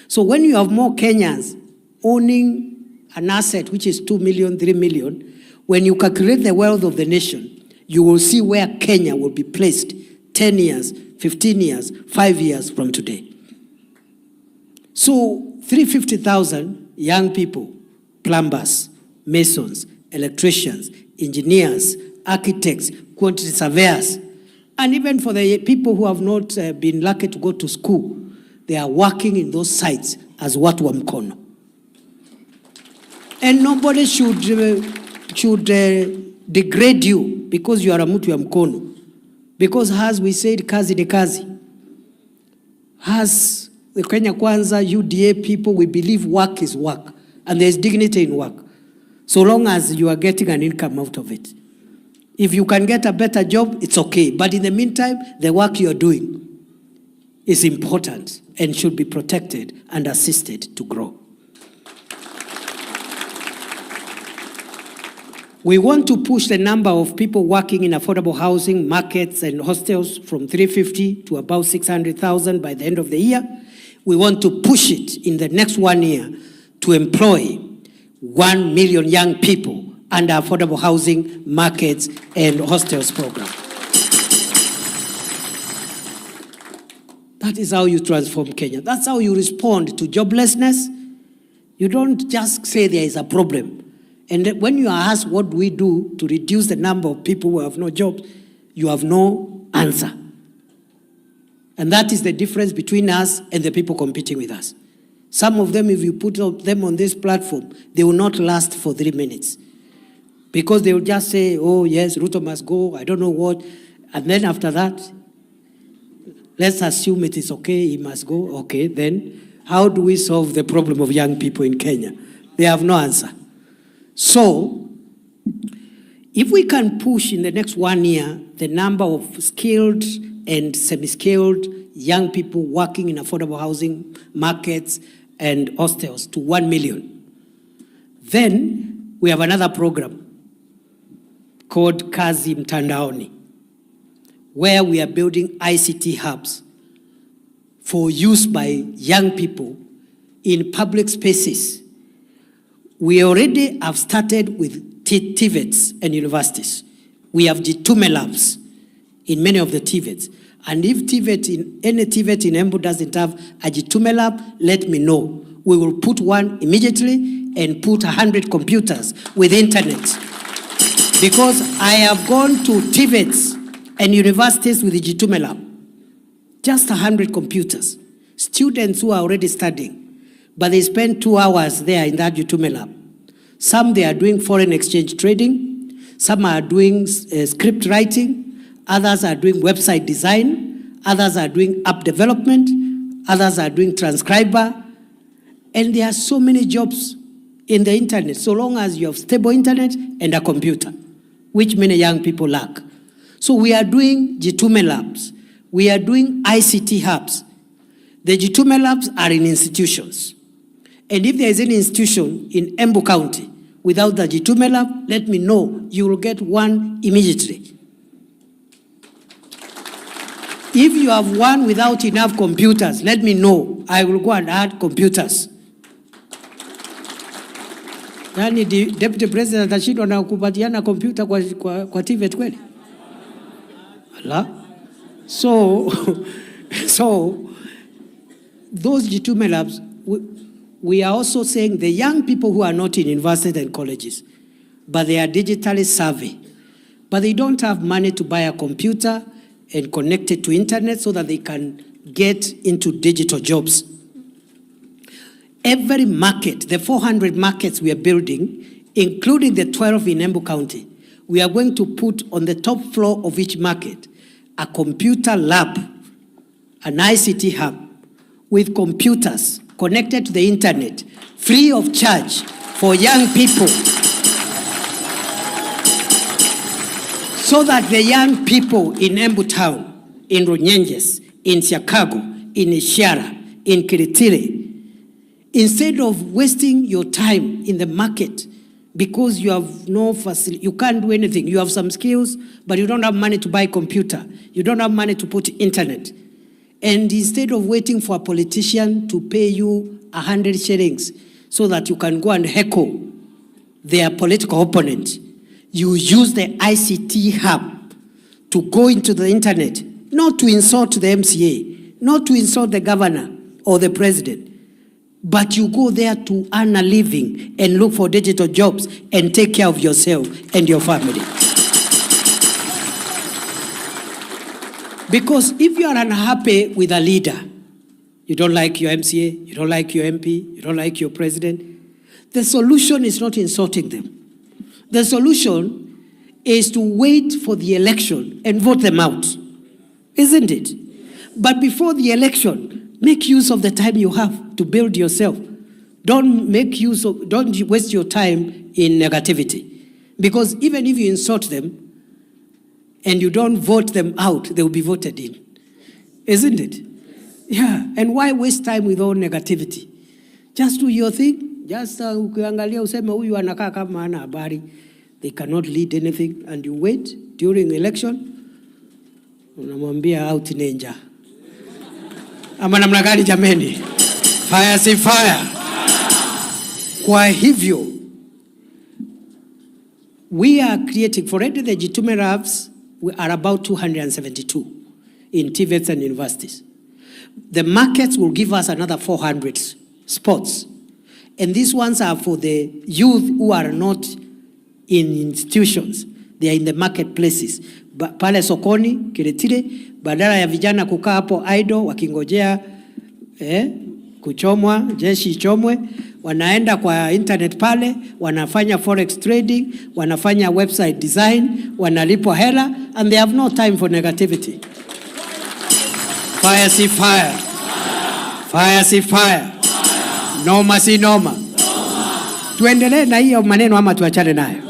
So when you have more Kenyans owning an asset which is 2 million, 3 million, when you calculate the wealth of the nation, you will see where Kenya will be placed 10 years, 15 years, 5 years from today. So 350,000 young people, plumbers, masons, electricians, engineers, architects, quantity surveyors, and even for the people who have not been lucky to go to school, they are working in those sites as watu wa mkono. And nobody should degrade you because you are a mtu ya mkono. Because as we said, kazi ni kazi. As the Kenya Kwanza, UDA people, we believe work is work. And there is dignity in work. So long as you are getting an income out of it. If you can get a better job, it's okay. But in the meantime, the work you're doing is important and should be protected and assisted to grow. We want to push the number of people working in affordable housing, markets, and hostels from 350 to about 600,000 by the end of the year. We want to push it in the next 1 year to employ 1 million young people under affordable housing, markets, and hostels program. That is how you transform Kenya. That's how you respond to joblessness. You don't just say there is a problem. And when you are asked what we do to reduce the number of people who have no jobs, you have no answer. And that is the difference between us and the people competing with us. Some of them, if you put them on this platform, they will not last for 3 minutes. Because they will just say, oh yes, Ruto must go, I don't know what. And then after that, let's assume it is okay, he must go. Okay, then how do we solve the problem of young people in Kenya? They have no answer. So, if we can push in the next 1 year the number of skilled and semi-skilled young people working in affordable housing, markets, and hostels to 1 million, then we have another program called Kazi Mtandaoni, where we are building ICT hubs for use by young people in public spaces. We already have started with TVETs and universities. We have Jitume labs in many of the TVETs. And if any TVET in Embu doesn't have a Jitume lab, let me know. We will put one immediately and put 100 computers with internet. Because I have gone to TVETs and universities with the Jitume lab. Just 100 computers. Students who are already studying. But they spend 2 hours there in that Jitume lab. Some they are doing foreign exchange trading. Some are doing script writing. Others are doing website design. Others are doing app development. Others are doing transcriber. And there are so many jobs in the internet, so long as you have stable internet and a computer, which many young people lack. So we are doing Jitume labs. We are doing ICT hubs. The Jitume labs are in institutions. And if there is any institution in Embu County without the Jitume lab, let me know. You will get one immediately. If you have one without enough computers, let me know. I will go and add computers. Yani Deputy President atashindwa na kupatiana kompyuta kwa TVET kweli? Ala. So, so those Gitume labs, we are also saying the young people who are not in universities and colleges, but they are digitally savvy, but they don't have money to buy a computer and connect it to internet so that they can get into digital jobs. Every market, the 400 markets we are building, including the 12 in Embu County, we are going to put on the top floor of each market a computer lab, an ICT hub with computers connected to the internet, free of charge for young people, so that the young people in Embu town, in Runyenjes, in Chicago, in Ishara, in Kithure, instead of wasting your time in the market because you have no facility, you can't do anything, you have some skills, but you don't have money to buy a computer, you don't have money to put internet. And instead of waiting for a politician to pay you 100 shillings so that you can go and heckle their political opponent, you use the ICT hub to go into the internet, not to insult the MCA, not to insult the governor or the president, but you go there to earn a living and look for digital jobs and take care of yourself and your family. Because if you are unhappy with a leader, you don't like your MCA, you don't like your MP, you don't like your president, the solution is not insulting them. The solution is to wait for the election and vote them out, isn't it? But before the election, make use of the time you have to build yourself. Don't waste your time in negativity. Because even if you insult them and you don't vote them out, they will be voted in. Isn't it? Yeah. And why waste time with all negativity? Just do your thing. Just ukiangalia useme huyu anakaa kama hana habari. They cannot lead anything, and you wait during election. Unamwambia out ninja. Ama namna gani jameni? Fire si fire. Kwa hivyo, we are creating, for already the Gitume labs, we are about 272 in TVETs and universities. The markets will give us another 400 spots. And these ones are for the youth who are not in institutions. They are in the marketplaces. Pale sokoni, Kithure, badala ya vijana kukaa hapo idle wakingojea kuchomwa, jeshi ichomwe, wanaenda kwa internet pale, wanafanya forex trading, wanafanya website design, wanalipwa hela, and they have no time for negativity. Fire si fire. Fire si fire. Noma si noma. Tuendelee na hiyo maneno ama tuachane nayo?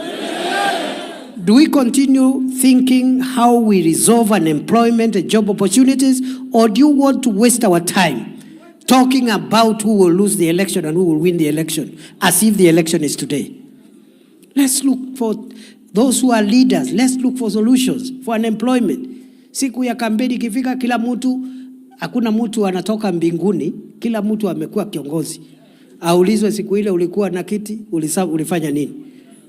Do we continue thinking how we resolve unemployment and job opportunities, or do you want to waste our time talking about who will lose the election and who will win the election, as if the election is today? Let's look for those who are leaders. Let's look for solutions for unemployment. Siku ya kampeni ikifika, kila mtu, hakuna mtu anatoka mbinguni, kila mtu amekuwa kiongozi. Aulizwe siku ile ulikuwa na kiti, ulifanya nini?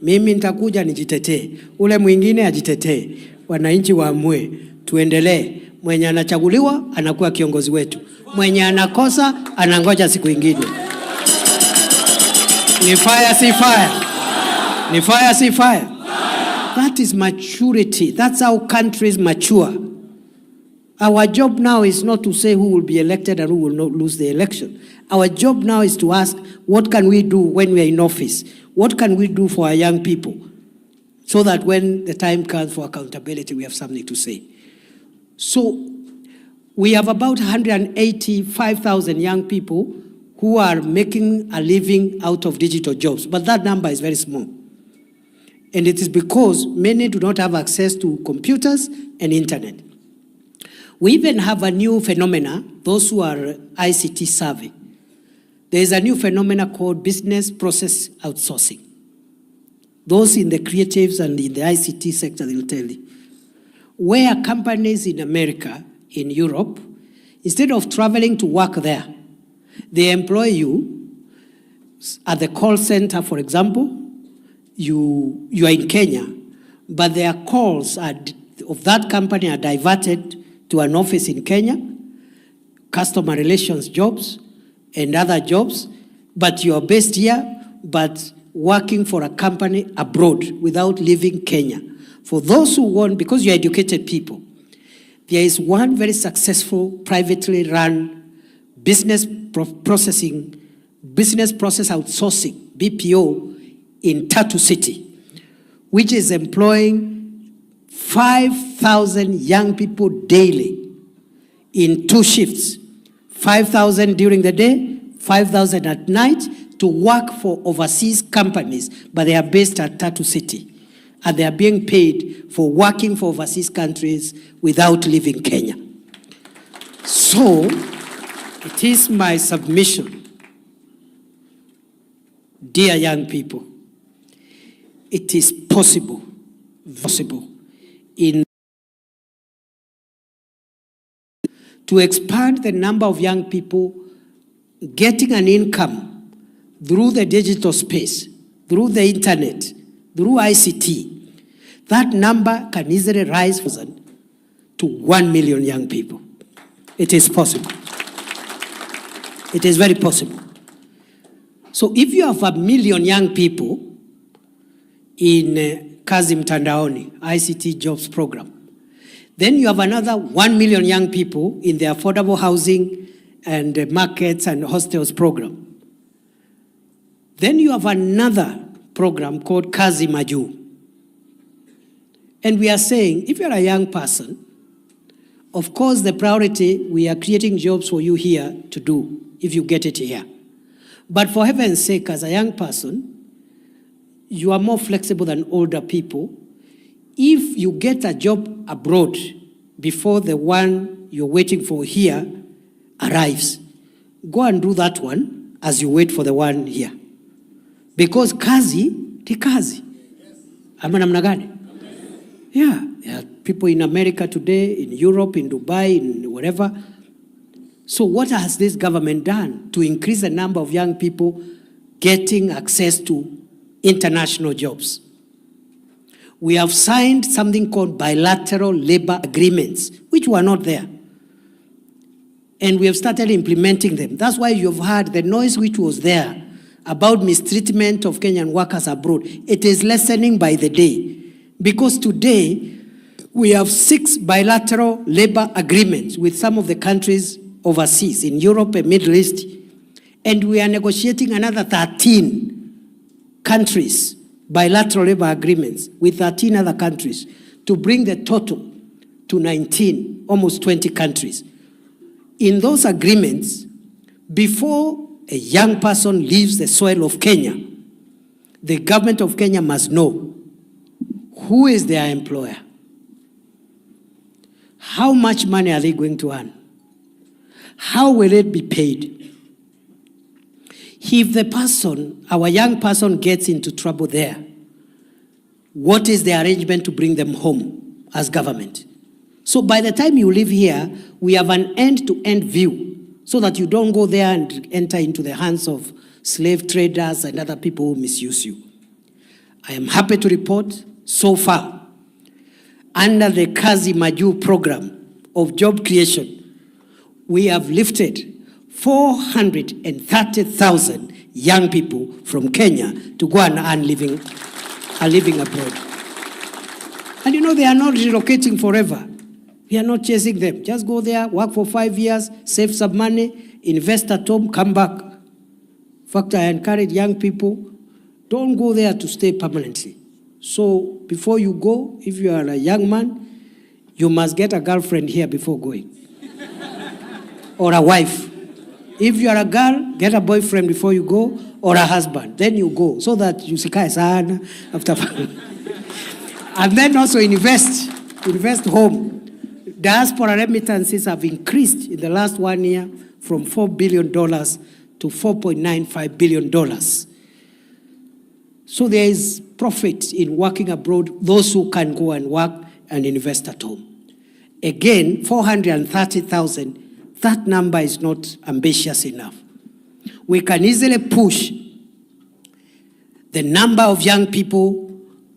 Mimi nitakuja nijitetee, ule mwingine ajitetee, wananchi waamue, tuendelee. Mwenye anachaguliwa anakuwa kiongozi wetu, mwenye anakosa anangoja siku ingine. Ni fire si fire. Ni fire si fire. That is maturity. That's how countries mature. Our job now is not to say who will be elected and who will not lose the election. Our job now is to ask, what can we do when we are in office? What can we do for our young people? So that when the time comes for accountability, we have something to say. So we have about 185,000 young people who are making a living out of digital jobs. But that number is very small. And it is because many do not have access to computers and internet. We even have a new phenomena, those who are ICT savvy. There is a new phenomena called business process outsourcing. Those in the creatives and in the ICT sector, they will tell you. Where companies in America, in Europe, instead of traveling to work there, they employ you at the call center, for example. You are in Kenya, but their calls of that company are diverted to to an office in Kenya, customer relations jobs and other jobs, but you are based here, but working for a company abroad without leaving Kenya. For those who want, because you're educated people, there is one very successful privately run business process outsourcing, BPO, in Tatu City, which is employing 5,000 young people daily in 2 shifts, 5,000 during the day, 5,000 at night, to work for overseas companies, but they are based at Tatu City. And they are being paid for working for overseas countries without leaving Kenya. So, it is my submission, dear young people, it is possible to expand the number of young people getting an income through the digital space, through the internet, through ICT. That number can easily rise to 1 million young people. It is possible. It is very possible. So if you have 1 million young people in Kazi Mtandaoni, ICT jobs program, then you have another 1 million young people in the affordable housing and markets and hostels program. Then you have another program called Kazi Maju. And we are saying, if you're a young person, of course the priority, we are creating jobs for you here to do, if you get it here. But for heaven's sake, as a young person, you are more flexible than older people. If you get a job abroad before the one you're waiting for here arrives, go and do that one as you wait for the one here. Because kazi ni kazi. Ama namna gani? Yeah, there are people in America today, in Europe, in Dubai, in wherever. So what has this government done to increase the number of young people getting access to international jobs? We have signed something called bilateral labor agreements, which were not there. And we have started implementing them. That's why you've heard the noise which was there about mistreatment of Kenyan workers abroad. It is lessening by the day. Because today, we have 6 bilateral labor agreements with some of the countries overseas, in Europe and Middle East. And we are negotiating another 13 countries, bilateral labor agreements with 13 other countries, to bring the total to 19, almost 20 countries. In those agreements, before a young person leaves the soil of Kenya, the government of Kenya must know who is their employer, how much money are they going to earn, how will it be paid. If the person, our young person, gets into trouble there, what is the arrangement to bring them home as government? So by the time you live here, we have an end-to-end view, so that you don't go there and enter into the hands of slave traders and other people who misuse you. I am happy to report, so far, under the Kazi Maju program of job creation, we have lifted 430,000 young people from Kenya to go and earn living abroad. And you know, they are not relocating forever. We are not chasing them. Just go there, work for 5 years, save some money, invest at home, come back. In fact, I encourage young people, don't go there to stay permanently. So before you go, if you are a young man, you must get a girlfriend here before going. Or a wife. If you are a girl, get a boyfriend before you go, or a husband. Then you go, so that you sikae sana after. And then also invest home. Diaspora remittances have increased in the last 1 year from $4 billion to $4.95 billion. So there is profit in working abroad, those who can go and work and invest at home. Again, 430,000, that number is not ambitious enough. We can easily push the number of young people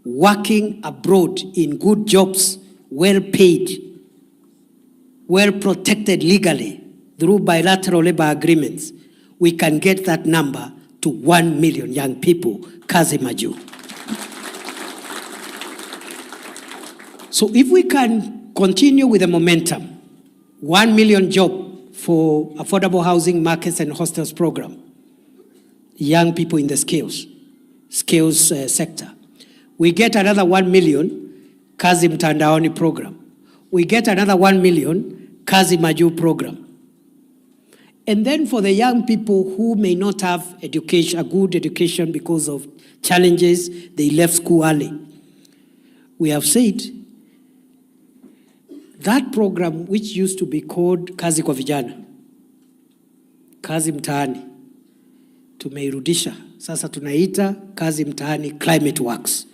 working abroad in good jobs, well paid, well protected legally through bilateral labor agreements, we can get that number to 1 million young people, kazi maju. So if we can continue with the momentum, 1 million job for affordable housing markets and hostels program, young people in the skills sector. We get another 1 million kazi mtandaoni program. We get another 1 million kazi maju program. And then for the young people who may not have education, a good education because of challenges, they left school early. We have said that program, which used to be called Kazi kwa Vijana, Kazi Mtaani, tumeirudisha. Sasa tunaita Kazi Mtaani Climate Works.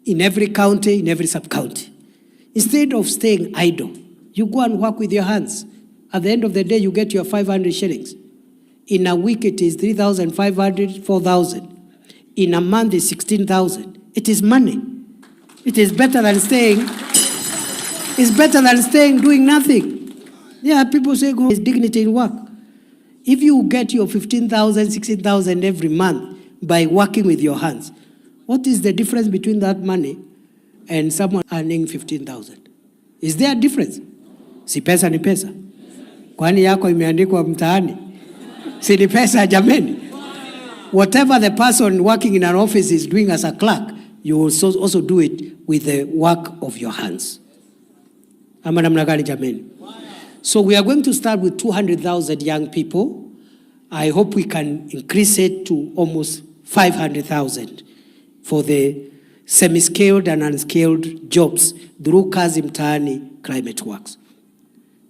In every county, in every sub-county. Instead of staying idle, you go and work with your hands. At the end of the day, you get your 500 shillings. In a week, it is 3,500, 4,000. In a month, it's 16,000. It is money. It is better than staying. It's better than staying doing nothing. Yeah, people say, go, there's dignity in work. If you get your 15,000, 16,000 every month by working with your hands, what is the difference between that money and someone earning 15,000? Is there a difference? Si pesa ni pesa. Kwani yako imeandikwa mtaani? Si ni pesa jameni? Whatever the person working in an office is doing as a clerk, you will also do it with the work of your hands. Ama namna gani jameni? So we are going to start with 200,000 young people. I hope we can increase it to almost 500,000 for the semi-skilled and unskilled jobs through Kazi Mtaani Climate Works.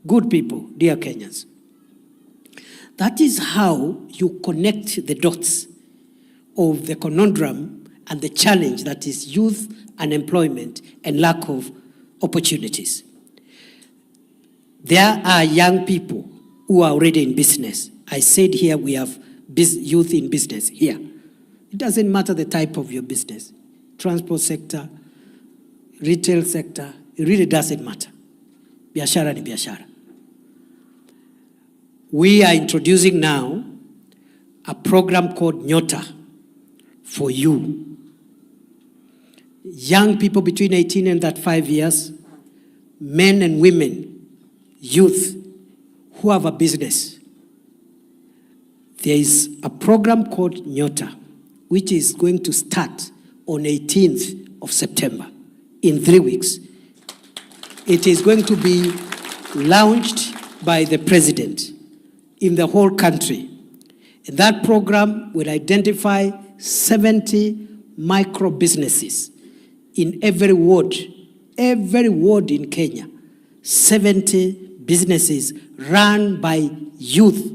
Good people, dear Kenyans. That is how you connect the dots of the conundrum and the challenge that is youth unemployment and lack of opportunities. There are young people who are already in business. I said here we have youth in business here. It doesn't matter the type of your business. Transport sector, retail sector, it really doesn't matter. Biashara ni biashara. We are introducing now a program called Nyota for you. Young people between 18 and 35 years, men and women, youth who have a business. There is a program called Nyota, which is going to start on 18th of September, in 3 weeks. It is going to be launched by the president in the whole country. And that program will identify 70 micro businesses in every ward in Kenya. 70 businesses run by youth.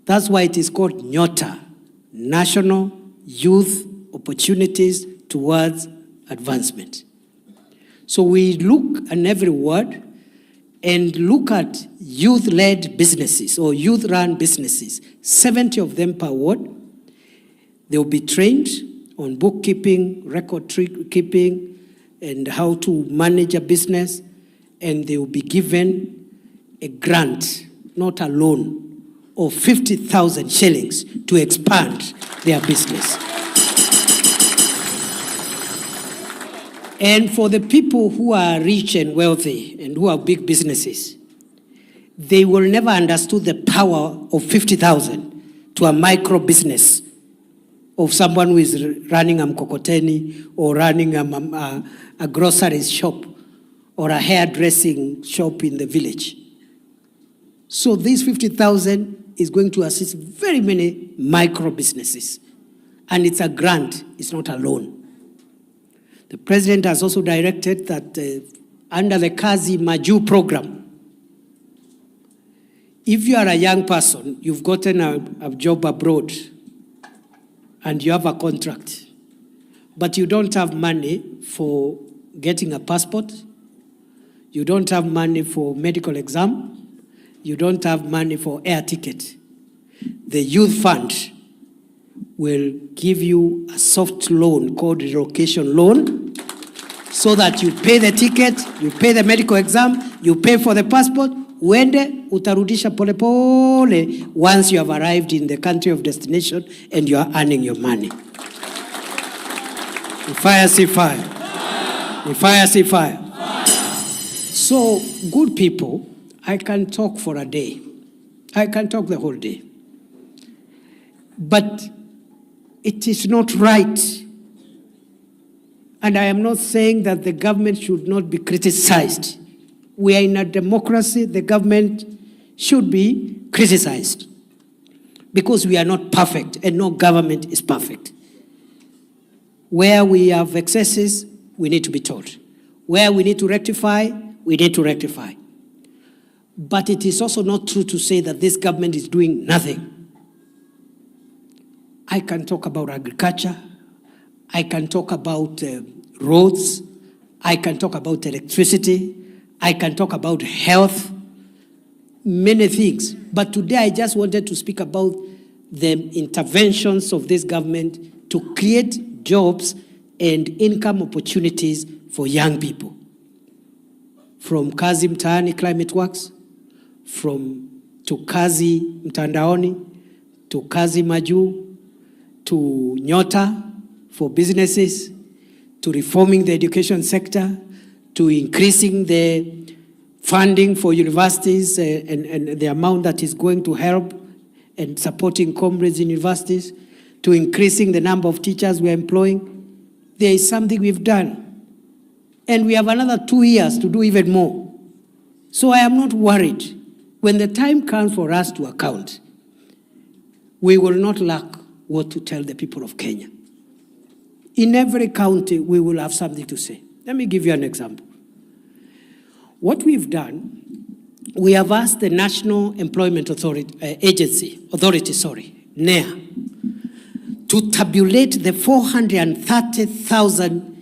That's why it is called Nyota, National Youth Opportunities Towards Advancement. So we look at every ward and look at youth-led businesses or youth-run businesses, 70 of them per ward. They will be trained on bookkeeping, record keeping, and how to manage a business, and they will be given a grant, not a loan, of 50,000 shillings to expand their business. And for the people who are rich and wealthy and who have big businesses, they will never understood the power of 50,000 to a micro business of someone who is running a mkokoteni or running a grocery shop or a hairdressing shop in the village. So this 50,000 is going to assist very many micro businesses. And it's a grant, it's not a loan. The president has also directed that under the Kazi Maju program, if you are a young person, you've gotten a job abroad and you have a contract, but you don't have money for getting a passport, you don't have money for medical exam, you don't have money for air ticket, the youth fund will give you a soft loan called relocation loan so that you pay the ticket, you pay the medical exam, you pay for the passport, uende utarudisha pole pole once you have arrived in the country of destination and you are earning your money. Fire, see fire. Fire, see fire. So, good people, I can talk for a day. I can talk the whole day. But it is not right. And I am not saying that the government should not be criticized. We are in a democracy. The government should be criticized because we are not perfect and no government is perfect. Where we have excesses, we need to be told. Where we need to rectify, we need to rectify. But it is also not true to say that this government is doing nothing. I can talk about agriculture. I can talk about roads. I can talk about electricity. I can talk about health, many things. But today I just wanted to speak about the interventions of this government to create jobs and income opportunities for young people. From Kazi Mtaani Climate Works, to Kazi Mtandaoni, to Kazi Maju, to Nyota for businesses, to reforming the education sector, to increasing the funding for universities and the amount that is going to help and supporting comrades in universities, to increasing the number of teachers we are employing. There is something we've done. And we have another 2 years to do even more. So I am not worried. When the time comes for us to account, we will not lack what to tell the people of Kenya. In every county, we will have something to say. Let me give you an example. What we've done, we have asked the National Employment Authority, NEA, to tabulate the 430,000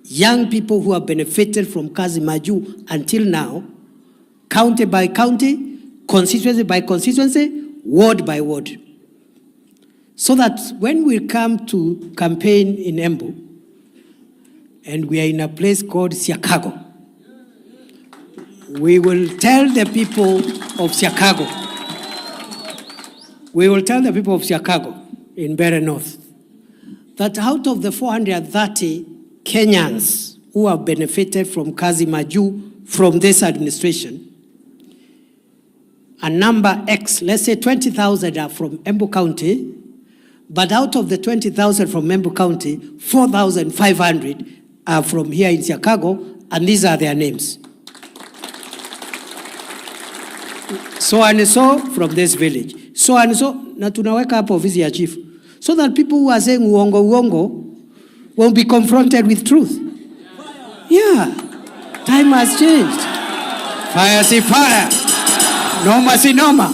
young people who have benefited from Kazi Maju until now, county by county, constituency by constituency, ward by ward. So that when we come to campaign in Embu, and we are in a place called Chicago, we will tell the people of Chicago, in Mbeere North, that out of the 430 Kenyans who have benefited from Kazi Maju from this administration, a number X, let's say 20,000 are from Embu County, but out of the 20,000 from Embu County, 4,500 are from here in Chicago, and these are their names. So and so from this village. So and so, na tunaweka hapo ofisi ya chief. So that people who are saying uongo won't be confronted with truth. Yeah, time has changed. Fire si fire, noma si noma.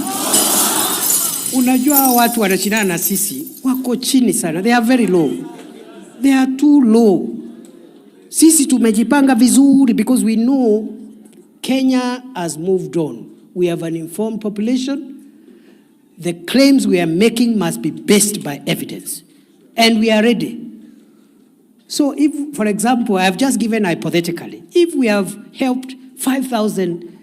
Unajua watu wanashindana na sisi, wako chini sana. They are very low. They are too low. Sisi tumejipanga vizuri because we know Kenya has moved on. We have an informed population. The claims we are making must be based by evidence. And we are ready. So if, for example, I have just given hypothetically, if we have helped 5,000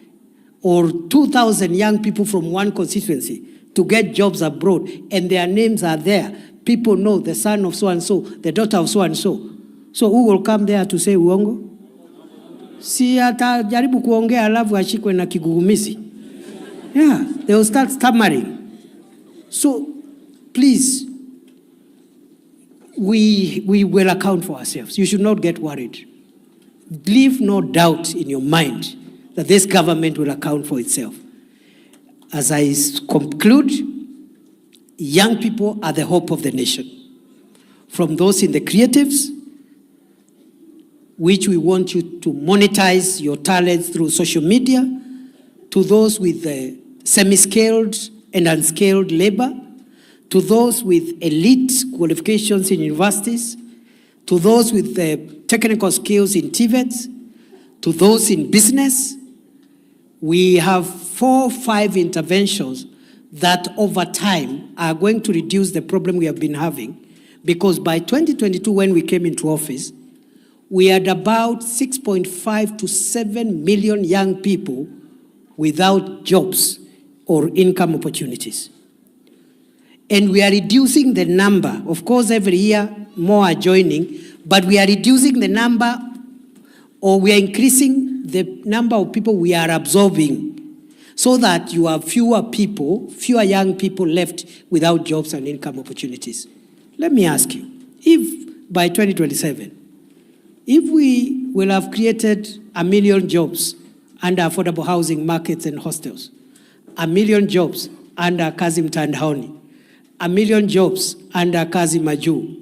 or 2,000 young people from one constituency to get jobs abroad, and their names are there, people know the son of so-and-so, the daughter of so-and-so. So who will come there to say uongo? Si atajaribu kuongea alafu ashikwe na kigugumizi. Yeah, they will start stammering. So, please, we will account for ourselves. You should not get worried. Leave no doubt in your mind that this government will account for itself. As I conclude, young people are the hope of the nation. From those in the creatives, which we want you to monetize your talents through social media, to those with semi-skilled and unskilled labor, to those with elite qualifications in universities, to those with technical skills in TVETs, to those in business. We have 4 or 5 interventions that over time are going to reduce the problem we have been having, because by 2022, when we came into office, we had about 6.5 to 7 million young people without jobs or income opportunities. And we are reducing the number. Of course, every year more are joining, but we are reducing the number, or we are increasing the number of people we are absorbing, so that you have fewer young people left without jobs and income opportunities. Let me ask you, if by 2027, if we will have created 1 million jobs under affordable housing markets and hostels, 1 million jobs under Kazi Mtandaoni, 1 million jobs under Kazi Maju,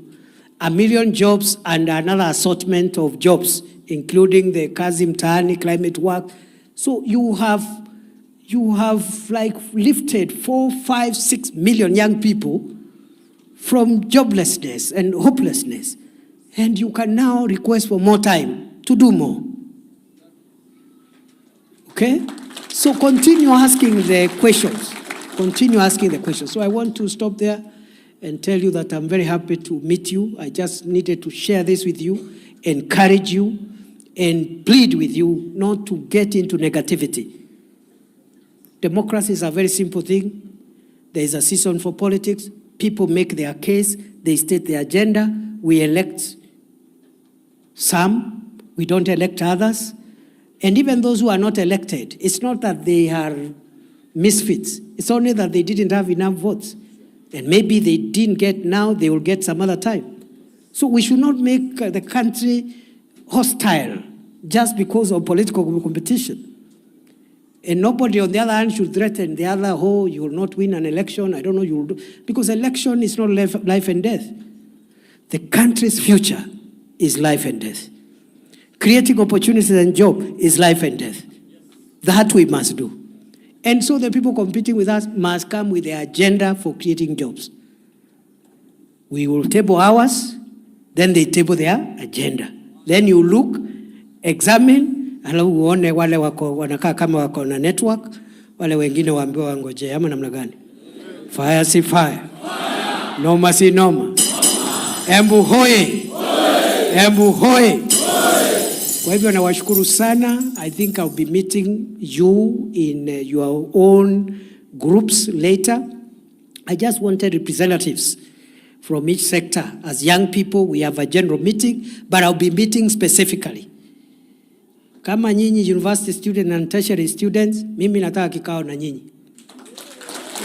1 million jobs under another assortment of jobs, including the Kazi Mtaani climate work. So you have like lifted 4, 5, 6 million young people from joblessness and hopelessness. And you can now request for more time to do more. Okay? So continue asking the questions. Continue asking the questions. So I want to stop there and tell you that I'm very happy to meet you. I just needed to share this with you, encourage you, and plead with you not to get into negativity. Democracy is a very simple thing. There is a season for politics. People make their case. They state their agenda. We elect some. We don't elect others. And even those who are not elected, it's not that they are misfits. It's only that they didn't have enough votes. And maybe they didn't get now, they will get some other time. So we should not make the country hostile just because of political competition. And nobody on the other hand should threaten the other, oh, you will not win an election, I don't know, you will do. Because election is not life and death. The country's future is life and death. Creating opportunities and job is life and death. That we must do. And so the people competing with us must come with their agenda for creating jobs. We will table ours, then they table their agenda. Then you look, examine, alafu uone wale wako wanakaa kama wako na network, wale wengine waambiwa wangoje, ama namna gani? Fire si fire. Noma si noma. Embu hoye. Embu hoye. Kwa hivyo nawashukuru sana. I think I'll be meeting you in your own groups later. I just wanted representatives from each sector. As young people, we have a general meeting, but I'll be meeting specifically. Kama nyinyi university students and tertiary students, mimi nataka kikao na nyinyi.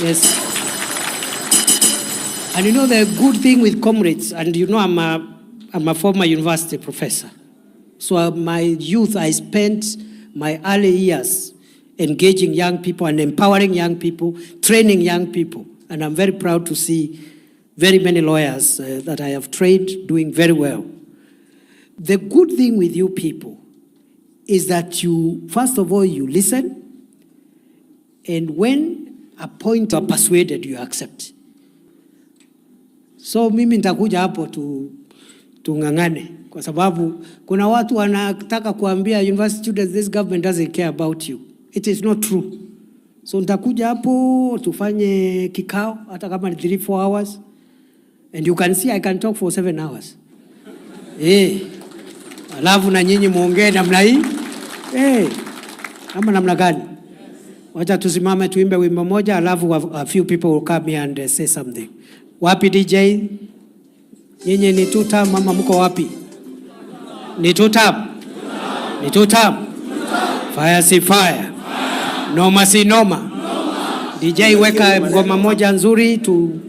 Yes. And you know the good thing with comrades, and you know I'm a former university professor. So my youth, I spent my early years engaging young people and empowering young people, training young people. And I'm very proud to see very many lawyers that I have trained doing very well. The good thing with you people is that you, first of all, you listen, and when a point are persuaded, you accept. So mimi nitakuja hapo tungangane, kwa sababu kuna watu wanataka kuambia university students, this government doesn't care about you. It is not true. So nitakuja hapo tufanye kikao, hata kama ni 3-4 hours, and you can see I can talk for 7 hours. Alafu na nyinyi muongee namna hii. Ama namna gani? Wacha tusimame tuimbe wimbo moja, alafu a few people will come here and say something. Wapi DJ? Nyinyi ni tutam, mama mko wapi? Ni tutam? Ni tutam? Fire si fire. Noma si noma. DJ weka ngoma moja nzuri tu